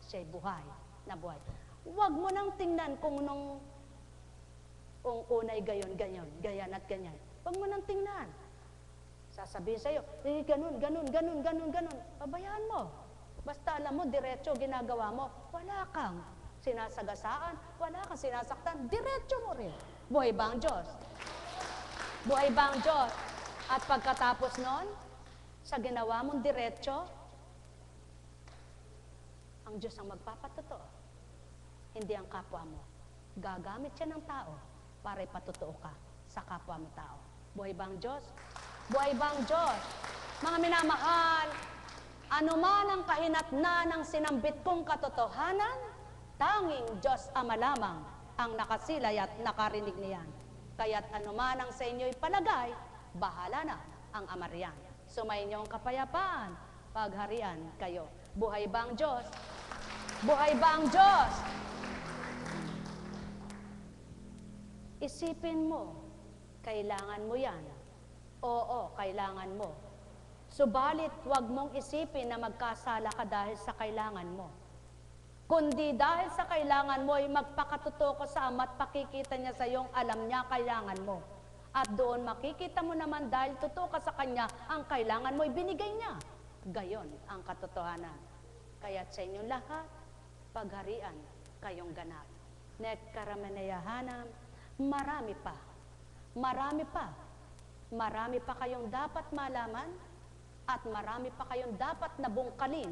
siya'y buhay na buhay. Huwag mo nang tingnan kung nung unay gayon, ganyan, gayan at ganyan. Huwag mo nang tingnan. Sasabihin sa iyo, ganun. Pabayaan mo. Basta alam mo, diretso ginagawa mo. Wala kang sinasagasaan, wala kang sinasaktan, diretso mo rin. Buhay ba ang Diyos? Buhay ba ang Diyos? At pagkatapos nun, sa ginawa mong diretso, ang Diyos ang magpapatotoo. Hindi ang kapwa mo. Gagamit siya ng tao para ipatotoo ka sa kapwa mo tao. Buhay ba ang Diyos? Buhay ba ang Diyos? Mga minamahal, anuman ang kahinatnan ng sinambit kong katotohanan, tanging Diyos Ama lamang ang nakasilay at nakarinig niyan. Kaya't anuman ang sa inyo'y palagay, bahala na ang Ama riyan. Sumayin niyong kapayapaan, pagharian kayo. Buhay ba ang Diyos? Buhay ba ang Diyos? Isipin mo, kailangan mo yan. Oo, kailangan mo. Subalit, huwag mong isipin na magkasala ka dahil sa kailangan mo. Kundi dahil sa kailangan mo ay magpakatotoo ko sa Ama at pakikita niya sa iyong alam niya kailangan mo. At doon makikita mo naman dahil totoo ka sa Kanya, ang kailangan mo ay binigay niya. Gayon ang katotohanan. Kaya't sa inyong lahat, pagharian kayong ganap. Nekkarameneyahanam, marami pa. Marami pa. Marami pa kayong dapat malaman at marami pa kayong dapat nabungkalin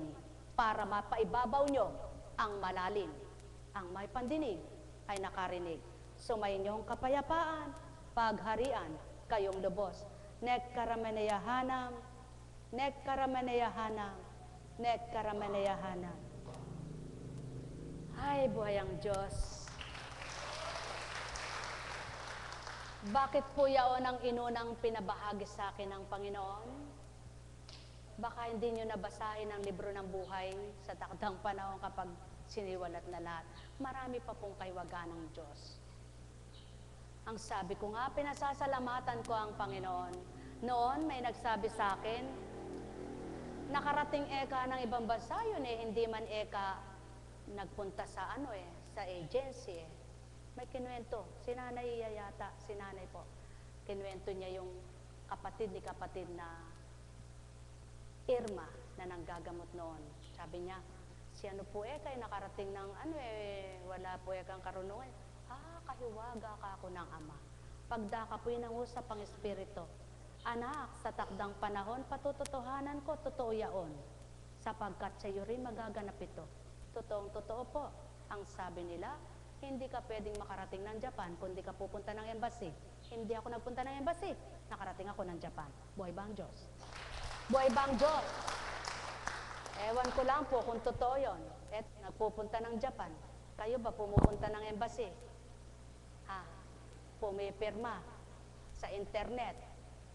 para mapaibabaw nyo ang malalim. Ang may pandinig ay nakarinig. Sumayin niyong kapayapaan, pagharian kayong lubos. Nekkarameneyahanam, nekkarameneyahanam, nekkarameneyahanam. Ay, buhay ang Diyos. Bakit po yaon ang inunang pinabahagi sa akin ng Panginoon? Baka hindi nyo nabasahin ang libro ng buhay sa takdang panahon kapag siniwalat na lahat. Marami pa pong kaywaga ng Diyos. Ang sabi ko nga, pinasasalamatan ko ang Panginoon. Noon, may nagsabi sa akin, nakarating eka ng ibang bansa yun hindi man eka nagpunta sa sa agency May kinuwento, si nanay yata, si nanay po. Kinuwento niya yung kapatid na Irma na nanggagamot noon. Sabi niya, si ano po kay nakarating ng wala po kang karunungan. Kahiwaga ka ako ng Ama. Pagdaka po'y nangusap ang Espiritu. Anak, sa takdang panahon, patutotohanan ko, totoo yaon. Sapagkat sa iyo rin magaganap ito. Totoong totoo po. Ang sabi nila, hindi ka pwedeng makarating ng Japan kundi ka pupunta ng embassy. Hindi ako nagpunta ng embassy. Nakarating ako ng Japan. Buhay ba ang Diyos? Buhay ba ang Diyos? Ewan ko lang po kung totoo yun. Nagpupunta ng Japan. Kayo ba pumupunta ng embassy? Pumipirma sa internet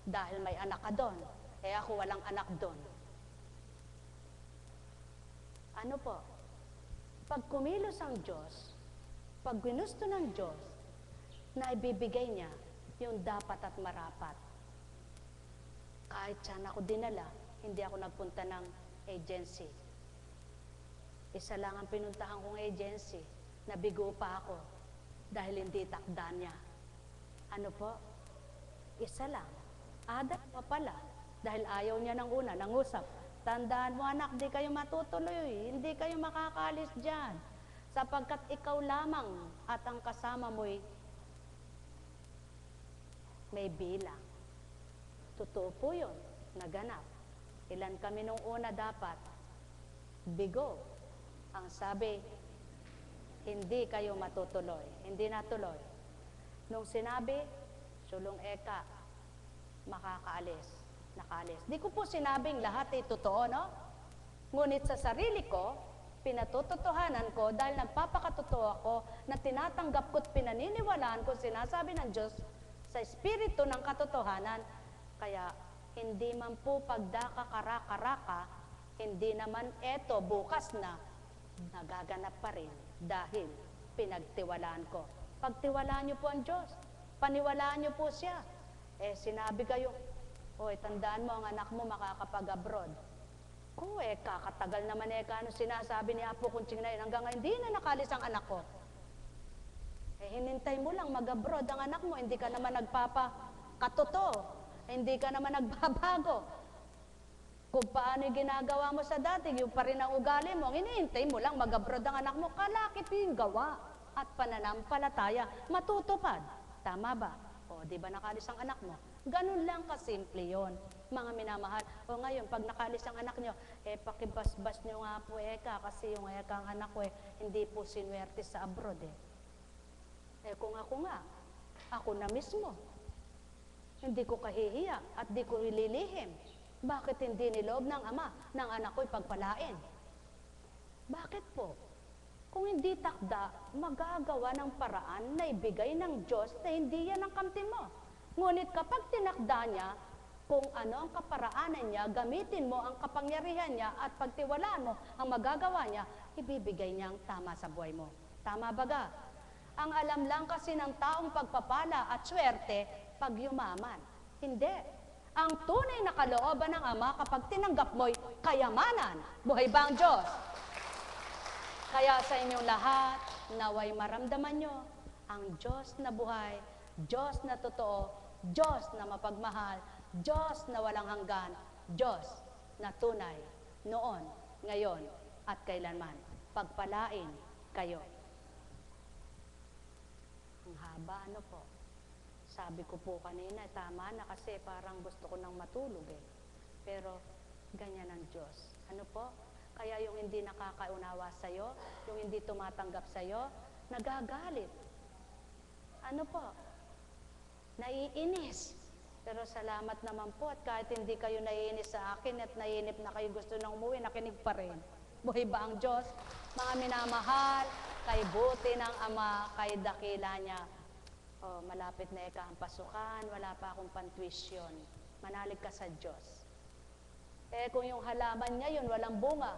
dahil may anak ka doon. Ako walang anak doon. Ano po? Pag kumilos ang Diyos, pag ginusto ng Diyos, na ibibigay niya yung dapat at marapat. Kahit saan ako dinala, hindi ako nagpunta ng agency. Isa lang ang pinuntahan kong agency, nabigo pa ako dahil hindi takda niya. Ano po? Isa lang. Adat pa pala. Dahil ayaw niya ng una, nangusap. Tandaan mo anak, di kayo matutuloy. Hindi kayo makakalis dyan. Sapagkat ikaw lamang at ang kasama mo'y may bilang. Totoo po yun, naganap. Ilan kami nung una dapat? Bigo. Ang sabi, hindi kayo matutuloy. Hindi natuloy. Nung sinabi, sulong eka, makakaalis, nakaalis. Di ko po sinabing lahat ay totoo, no? Ngunit sa sarili ko, pinatutotohanan ko dahil nagpapakatotoo ako na tinatanggap ko't pinaniniwalaan ko sinasabi ng Diyos sa espiritu ng katotohanan. Kaya hindi man po pagdaka karaka, hindi naman eto bukas na nagaganap pa rin dahil pinagtiwalaan ko. Pagtiwalaan niyo po ang Diyos. Paniwalaan niyo po siya. Sinabi kayo, tandaan mo, ang anak mo makakapag-abroad. Kakatagal naman kano sinasabi ni Apo Kunching na yun. Hanggang ngayon, hindi na nakalis ang anak ko. Hinintay mo lang mag-abroad ang anak mo, hindi ka naman nagpapakatoto, hindi ka naman nagbabago. Kung paano yung ginagawa mo sa dati, yung pa rin ang ugali mo, hinihintay mo lang mag-abroad ang anak mo, kalakip yung gawa at pananampalataya, matutupad. Tama ba? Di ba nakalis ang anak mo? Ganun lang kasimple yon, mga minamahal. Ngayon, pag nakalis ang anak nyo, pakibasbas nyo nga po kasi yung ang anak ko hindi po sinwerte sa abroad kung ako nga, ako na mismo. Hindi ko kahihiya at di ko ililihim. Bakit hindi niloob ng ama ng anak ko'y pagpalain? Bakit po? Kung hindi takda, magagawa ng paraan na ibigay ng Diyos na hindi yan ang kamtin mo. Ngunit kapag tinakda niya, kung ano ang kaparaanan niya, gamitin mo ang kapangyarihan niya at pagtiwalaan mo ang magagawa niya, ibibigay niya ang tama sa buhay mo. Tama baga? Ang alam lang kasi ng taong pagpapala at swerte, pag yumaman. Hindi. Ang tunay na kalooban ng Ama kapag tinanggap mo'y kayamanan. Buhay ba ang Diyos? Kaya sa inyong lahat, naway maramdaman nyo ang Diyos na buhay, Diyos na totoo, Diyos na mapagmahal, Diyos na walang hanggan, Diyos na tunay, noon, ngayon, at kailanman. Pagpalain kayo. Ang haba, po? Sabi ko po kanina, tama na kasi parang gusto ko nang matulog Pero, ganyan ang Diyos. Ano po? Kaya yung hindi nakakaunawa sa'yo, yung hindi tumatanggap sa'yo, nagagalit. Ano po? Naiinis. Pero salamat naman po at kahit hindi kayo naiinis sa akin at naiinip na kayo gusto nang umuwi, nakinig pa rin. Buhay ba ang Diyos? Mga minamahal, kay buti ng Ama, kay dakila niya. Malapit na ang pasukan, wala pa akong pantuition. Manalig ka sa Diyos. Kung yung halaman niya yun, walang bunga.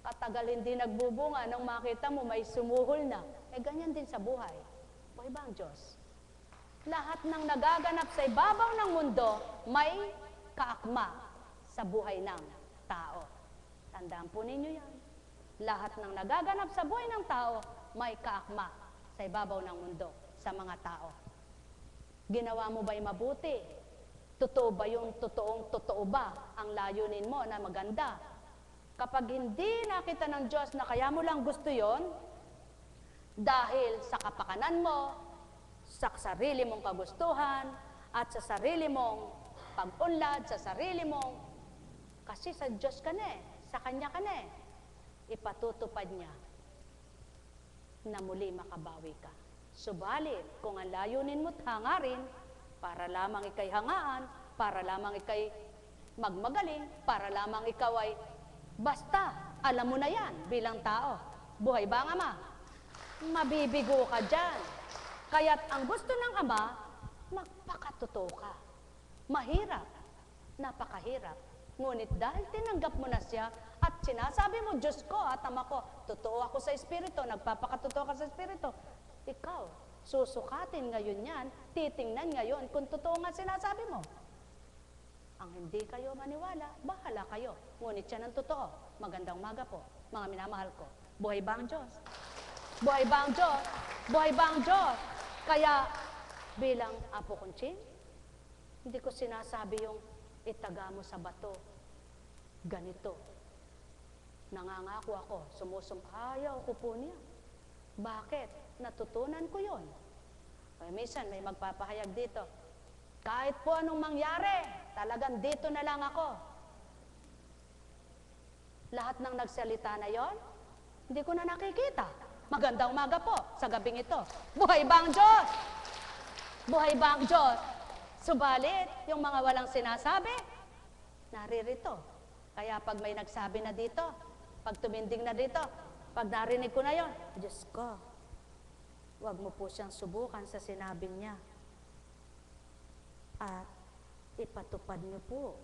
Katagal hindi nagbubunga, nang makita mo may sumuhol na. Ganyan din sa buhay. Buhay ba ang Diyos? Lahat ng nagaganap sa ibabaw ng mundo, may kaakma sa buhay ng tao. Tandaan po ninyo yan. Lahat ng nagaganap sa buhay ng tao, may kaakma sa ibabaw ng mundo, sa mga tao. Ginawa mo ba'y mabuti? Totoo ba yung totoo ba ang layunin mo na maganda? Kapag hindi nakita ng Diyos na kaya mo lang gusto yon, dahil sa kapakanan mo, sa sarili mong kagustuhan, at sa sarili mong pag-unlad, sa sarili mong, kasi sa Diyos ka na sa Kanya ka na ipatutupad niya na muli makabawi ka. Subalit, kung ang layunin mo't hangarin, para lamang ikay hangaan, para lamang ikay magmagaling, para lamang ikaw ay basta, alam mo na yan bilang tao. Buhay ba ang Ama? Mabibigo ka dyan. Kaya't ang gusto ng Ama, magpakatotoo ka. Mahirap, napakahirap. Ngunit dahil tinanggap mo na siya at sinasabi mo, Diyos ko at Ama ko, totoo ako sa Espiritu, nagpapakatotoo ka sa Espiritu, ikaw, susukatin ngayon yan, titingnan ngayon kung totoo nga sinasabi mo. Ang hindi kayo maniwala, bahala kayo. Ngunit siya ng totoo. Magandang umaga po, mga minamahal ko. Buhay ba ang Diyos? Buhay ba ang Diyos? Buhay ba ang Diyos? Kaya, bilang Apo Kunching, hindi ko sinasabi yung itaga mo sa bato. Ganito. Nangangako ako, ayaw ko po niya. Bakit? Natutunan ko yun. Minsan may magpapahayag dito, kahit po anong mangyari, talagang dito na lang ako. Lahat ng nagsalita na yon, hindi ko na nakikita. Magandang umaga po sa gabing ito. Buhay ba ang Diyos? Buhay ba ang Diyos? Subalit, yung mga walang sinasabi, naririto. Kaya pag may nagsabi na dito, pag tuminding na dito, pag narinig ko na yon, Diyos ko, huwag mo po siyang subukan sa sinabing niya. At ipatupad niyo po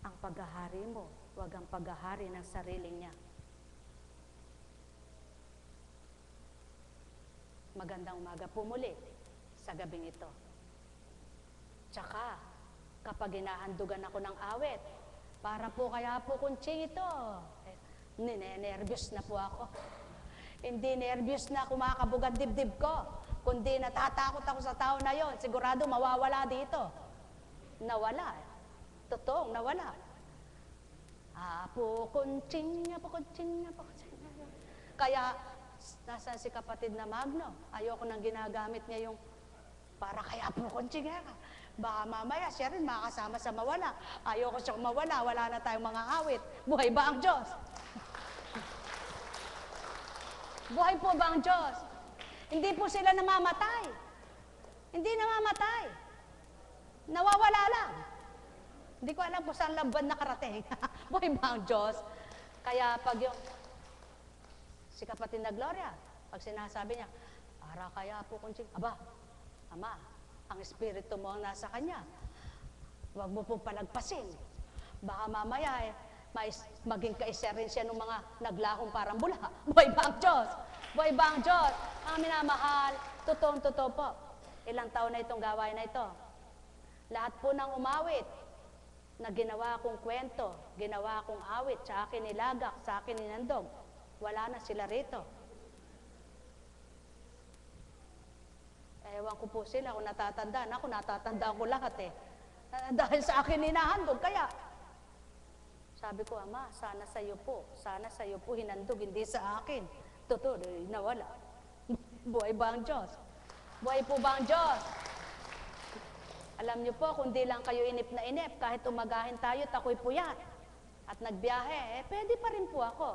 ang paghahari mo, huwag ang paghahari ng sarili niya. Magandang umaga po muli sa gabing ito. Tsaka, kapag hinahandugan ako ng awit, para po kaya po kuntsing ito, ninenervyos na po ako. Hindi nervyos na kumakabog ang dibdib ko, kundi natatakot ako sa tao na yon. Sigurado mawawala dito. Nawala. Totoong nawala. Po kuntsing niya, po kuntsing niya, po kuntsing niya. Kaya, nasaan si kapatid na Magno? Ayoko nang ginagamit niya yung para kaya po kuntsing niya. Baka mamaya siya rin makasama sa mawala. Ayoko siyang mawala, wala na tayong mga awit. Buhay ba ang Diyos? Buhay po ba ang Diyos? Hindi po sila namamatay. Hindi namamatay. Nawawala lang. Hindi ko alam kung saan lamban nakarating. Buhay ba ang Diyos? Kaya pag yung si kapatid na Gloria, pag sinasabi niya, para kaya po kuntsing, aba, Ama, ang espiritu mo ang nasa kanya. Huwag mo pong palagpasin. Baka mamaya maging kaisa rin siya ng mga naglahong parang bula. Buhay ba ang Diyos? Buhay ba ang Diyos? Ang minamahal, totoong-totoo po. Ilang taon na itong gawain na ito. Lahat po ng umawit na ginawa kong kwento, ginawa kong awit, sa akin nilagak, sa akin ninandog, wala na sila rito. Ewan ko po sila kung natatandaan. Ako natatandaan ko lahat eh. Dahil sa akin hinahandog, kaya sabi ko, Ama, sana sa iyo po hinandog, hindi sa akin. Totoo, nawala. Buhay ba ang Diyos? Buhay po ba ang Diyos? Alam niyo po, kung di lang kayo inip na inip, kahit umagahin tayo, ako'y puyat at nagbiyahe, pwede pa rin po ako.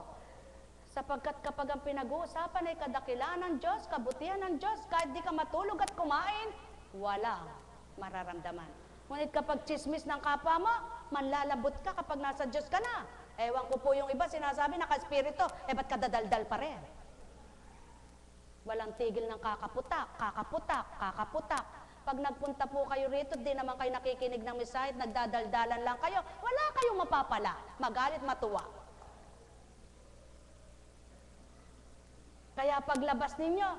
Sapagkat kapag ang pinag-uusapan ay kadakilaan ng Diyos, kabutihan ng Diyos, kahit di ka matulog at kumain, walang mararamdaman. Ngunit kapag chismis ng kapwa mo, manlalabot ka kapag nasa Diyos ka na. Ewan ko po yung iba, sinasabi naka-espiritu, ba't kadadaldal pa rin? Walang tigil ng kakaputak, kakaputak, kakaputak. Pag nagpunta po kayo rito, di naman kayo nakikinig ng mensahe, nagdadaldalan lang kayo, wala kayong mapapala, magalit, matuwa. Kaya paglabas ninyo,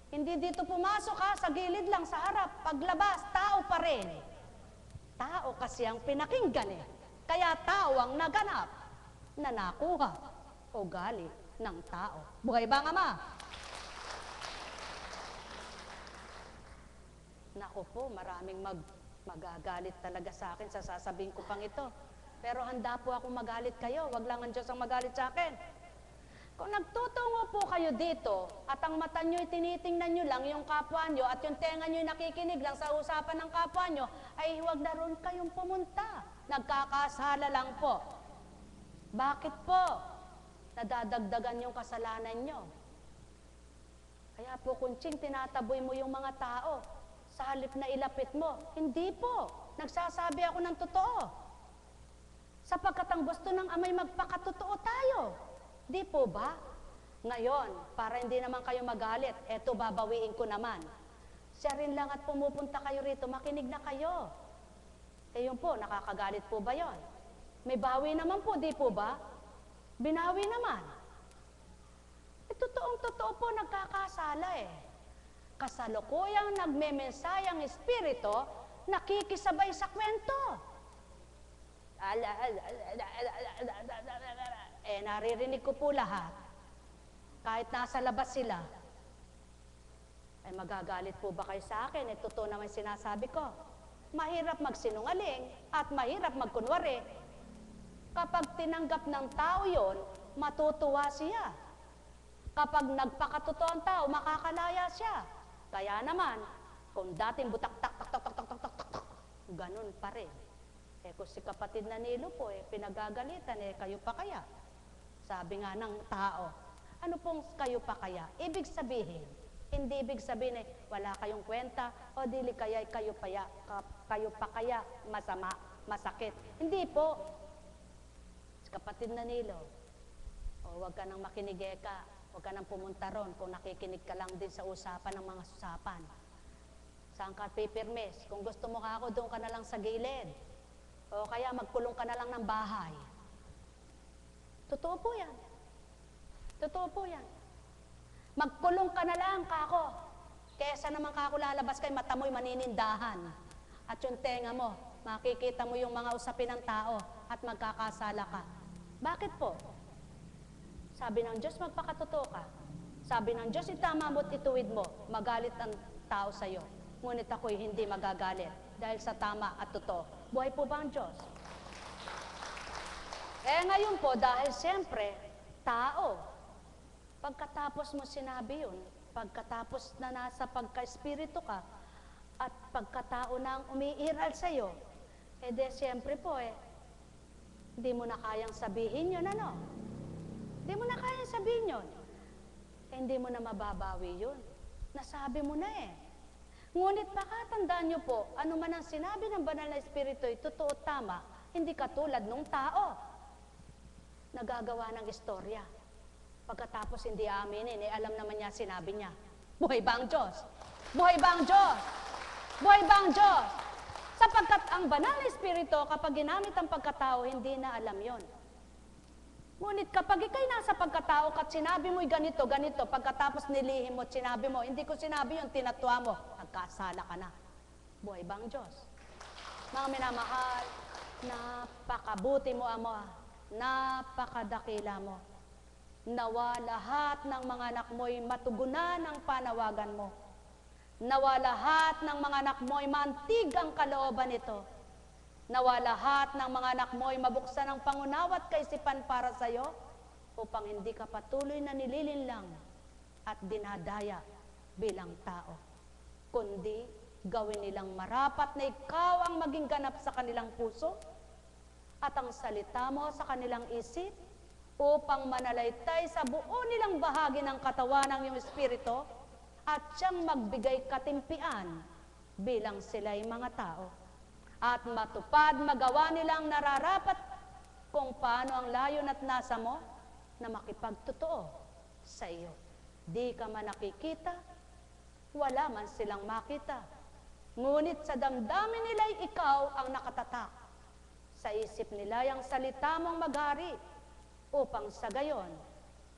hindi dito pumasok sa gilid lang, sa harap. Paglabas, tao pa rin. Tao kasi ang pinakinggan eh. Kaya tao ang naganap na nakuha ugali ng tao. Buhay ba ang Ama? Naku po, maraming magagalit talaga sa akin sa sasabihin ko pang ito. Pero handa po akong magalit kayo. Wag lang ang Diyos ang magalit sa akin. Kung nagtutungo po kayo dito at ang mata nyo'y tinitingnan nyo lang yung kapwa nyo at yung tenga nyo'y nakikinig lang sa usapan ng kapwa nyo, ay huwag na ron kayong pumunta. Nagkakasala lang po. Bakit po? Nadadagdagan yung kasalanan nyo. Kaya po, kuntsing, tinataboy mo yung mga tao. Sa halip na ilapit mo. Hindi po. Nagsasabi ako ng totoo. Sapagkat ang gusto ng Ama'y magpakatotoo tayo. Di po ba? Ngayon, para hindi naman kayo magalit, eto babawiin ko naman. Siya rin lang at pumupunta kayo rito, makinig na kayo. Yun po, nakakagalit po ba yon? May bawi naman po, di po ba? Binawi naman. Totoong-totoo po, nagkakasala eh. Kasalukuyang nagmemensayang espiritu, nakikisabay sa kwento. Naririnig ko po lahat. Kahit nasa labas sila, magagalit po ba kayo sa akin? Totoo naman sinasabi ko. Mahirap magsinungaling at mahirap magkunwari. Kapag tinanggap ng tao yon, matutuwa siya. Kapag nagpakatotoo ang tao, makakalaya siya. Kaya naman, kung dating butak-tak-tak-tak-tak-tak-tak, ganun pa rin. Kung si kapatid na Nilo po, pinagagalitan, kayo pa kaya? Sabi nga ng tao, ano pong kayo pa kaya? Ibig sabihin, hindi ibig sabihin wala kayong kwenta, o dili kaya kayo pa kaya masama, masakit. Hindi po. Si kapatid na Nilo, huwag ka nang makinig huwag ka nang pumunta ron kung nakikinig ka lang din sa usapan ng mga usapan. Saan ka pipirmes? Kung gusto mo ka ako, doon ka na lang sa gilid. O kaya magkulong ka na lang ng bahay. Totoo po yan. Totoo po yan. Magkulong ka na lang, kako. Kesa naman kako lalabas kay mata mo'y maninindahan. At yung tenga mo, makikita mo yung mga usapin ng tao at magkakasala ka. Bakit po? Sabi ng Diyos, magpakatotoo ka. Sabi ng Diyos, itama mo't ituwid mo, magalit ang tao sa'yo. Ngunit ako'y hindi magagalit dahil sa tama at totoo. Buhay po ba ang Diyos? Ngayon po, dahil siyempre, tao, pagkatapos mo sinabi yun, pagkatapos na nasa pagka-espiritu ka, at pagkatao na ang umiiral sa'yo, siyempre po hindi mo na kayang sabihin yun, ano? Hindi mo na kayang sabihin yun. Hindi mo na mababawi yun. Nasabi mo na Ngunit pakatandaan nyo po, ano man ang sinabi ng banal na espiritu ay totoo tama, hindi katulad nung tao. Nagagawa ng istorya. Pagkatapos hindi aminin, alam naman niya, sinabi niya. Buhay ba ang Diyos? Buhay ba ang Diyos? Buhay ba ang Diyos? Sapagkat ang banal na espiritu, kapag ginamit ang pagkatao, hindi na alam yon. Ngunit kapag ikay nasa pagkatao at sinabi mo'y ganito, ganito, pagkatapos nilihim mo at sinabi mo, hindi ko sinabi yun, tinatwa mo, nagkasala ka na. Buhay ba ang Diyos? Mga minamahal, napakabuti mo, Ama, napakadakila mo. Nawa lahat ng mga anak mo'y matugunan ang panawagan mo. Nawa lahat ng mga anak mo'y mantig ang kalooban nito. Nawa lahat ng mga anak mo'y mabuksan ang pangunawa at kaisipan para sa iyo upang hindi ka patuloy na nililinlang at dinadaya bilang tao. Kundi gawin nilang marapat na ikaw ang maging ganap sa kanilang puso at ang salita mo sa kanilang isip upang manalaytay sa buo nilang bahagi ng katawan ng iyong espiritu at siyang magbigay katimpian bilang sila'y mga tao. At matupad, magawa nilang nararapat kung paano ang layon at nasa mo na makipagtotoo sa iyo. Di ka man nakikita, wala man silang makita. Ngunit sa damdamin nila'y ikaw ang nakatatak. Sa isip nila yung salita mong maghari upang sa gayon,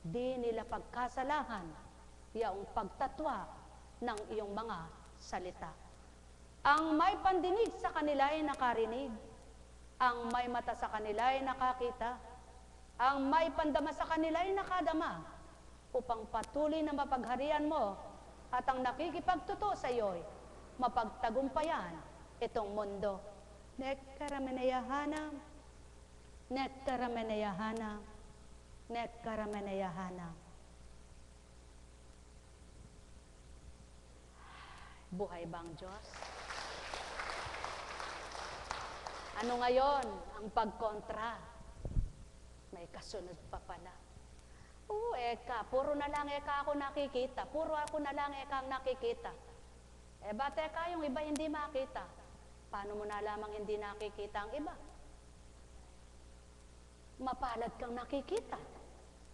di nila pagkasalahan yaong pagtatwa ng iyong mga salita. Ang may pandinig sa kanila ay nakarinig. Ang may mata sa kanila ay nakakita. Ang may pandama sa kanila ay nakadama. Upang patuloy na mapagharian mo at ang nakikipagtotoo sa iyo'y mapagtagumpayan itong mundo. Nekkarameneyahanam, nekkarameneyahanam, nekkarameneyahanam. Buhay ba ang Diyos? Ano ngayon ang pagkontra? May kasunod pa pala. Oo, puro na lang ako nakikita. Puro ako na lang ang nakikita. Ba't yung iba hindi makita? Paano mo na lamang hindi nakikita ang iba? Mapalad kang nakikita.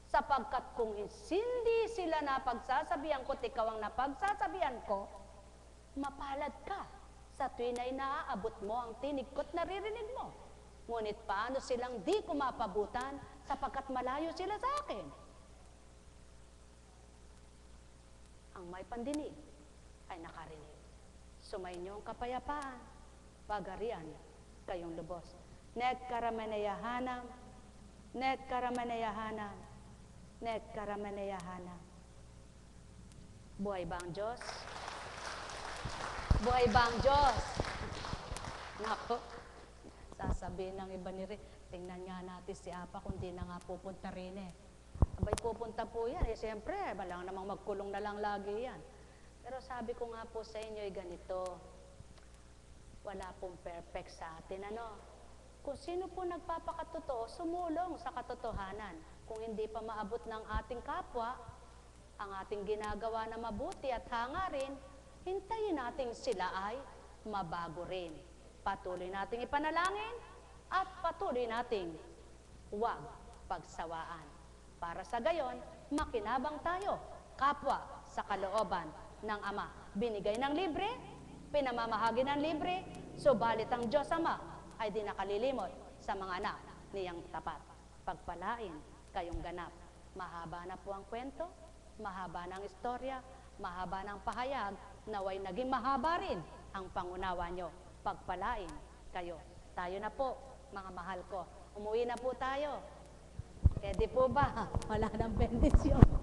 Sapagkat kung hindi sila napagsasabihan ko, ikaw ang napagsasabihan ko, mapalad ka. Sa tuwin ay naaabot mo ang tinig ko't naririnig mo. Ngunit paano silang di kumapabutan sapagkat malayo sila sa akin? Ang may pandinig ay nakarinig. Sumainyo ang kapayapaan, pagarian kayong lubos. Nekkarameneyahanam, nekkarameneyahanam, nekkarameneyahanam. Buhay ba ang Diyos? Buhay ba ang Diyos? Nako, sasabihin ng iba ni Rin, tingnan nga natin si Apa kung di na nga pupunta rin Abay, pupunta po yan. Siyempre, balang namang magkulong na lang lagi yan. Pero sabi ko nga po sa inyo, ganito, wala pong perfect sa atin, ano? Kung sino po nagpapakatotoo, sumulong sa katotohanan. Kung hindi pa maabot ng ating kapwa, ang ating ginagawa na mabuti at hangarin, hintayin nating sila ay mabago rin. Patuloy nating ipanalangin at patuloy nating huwag pagsawaan. Para sa gayon, makinabang tayo, kapwa sa kalooban ng Ama. Binigay ng libre, pinamamahagi ng libre, subalit ang Diyos Ama ay di nakalilimot sa mga anak niyang tapat. Pagpalain kayong ganap. Mahaba na po ang kwento, Mahaba ng istorya, mahaba ng pahayag, naway naging mahaba rin ang pangunawa nyo. Pagpalain kayo. Tayo na po, mga mahal ko. Umuwi na po tayo. Pwede po ba? Wala nang bendisyon.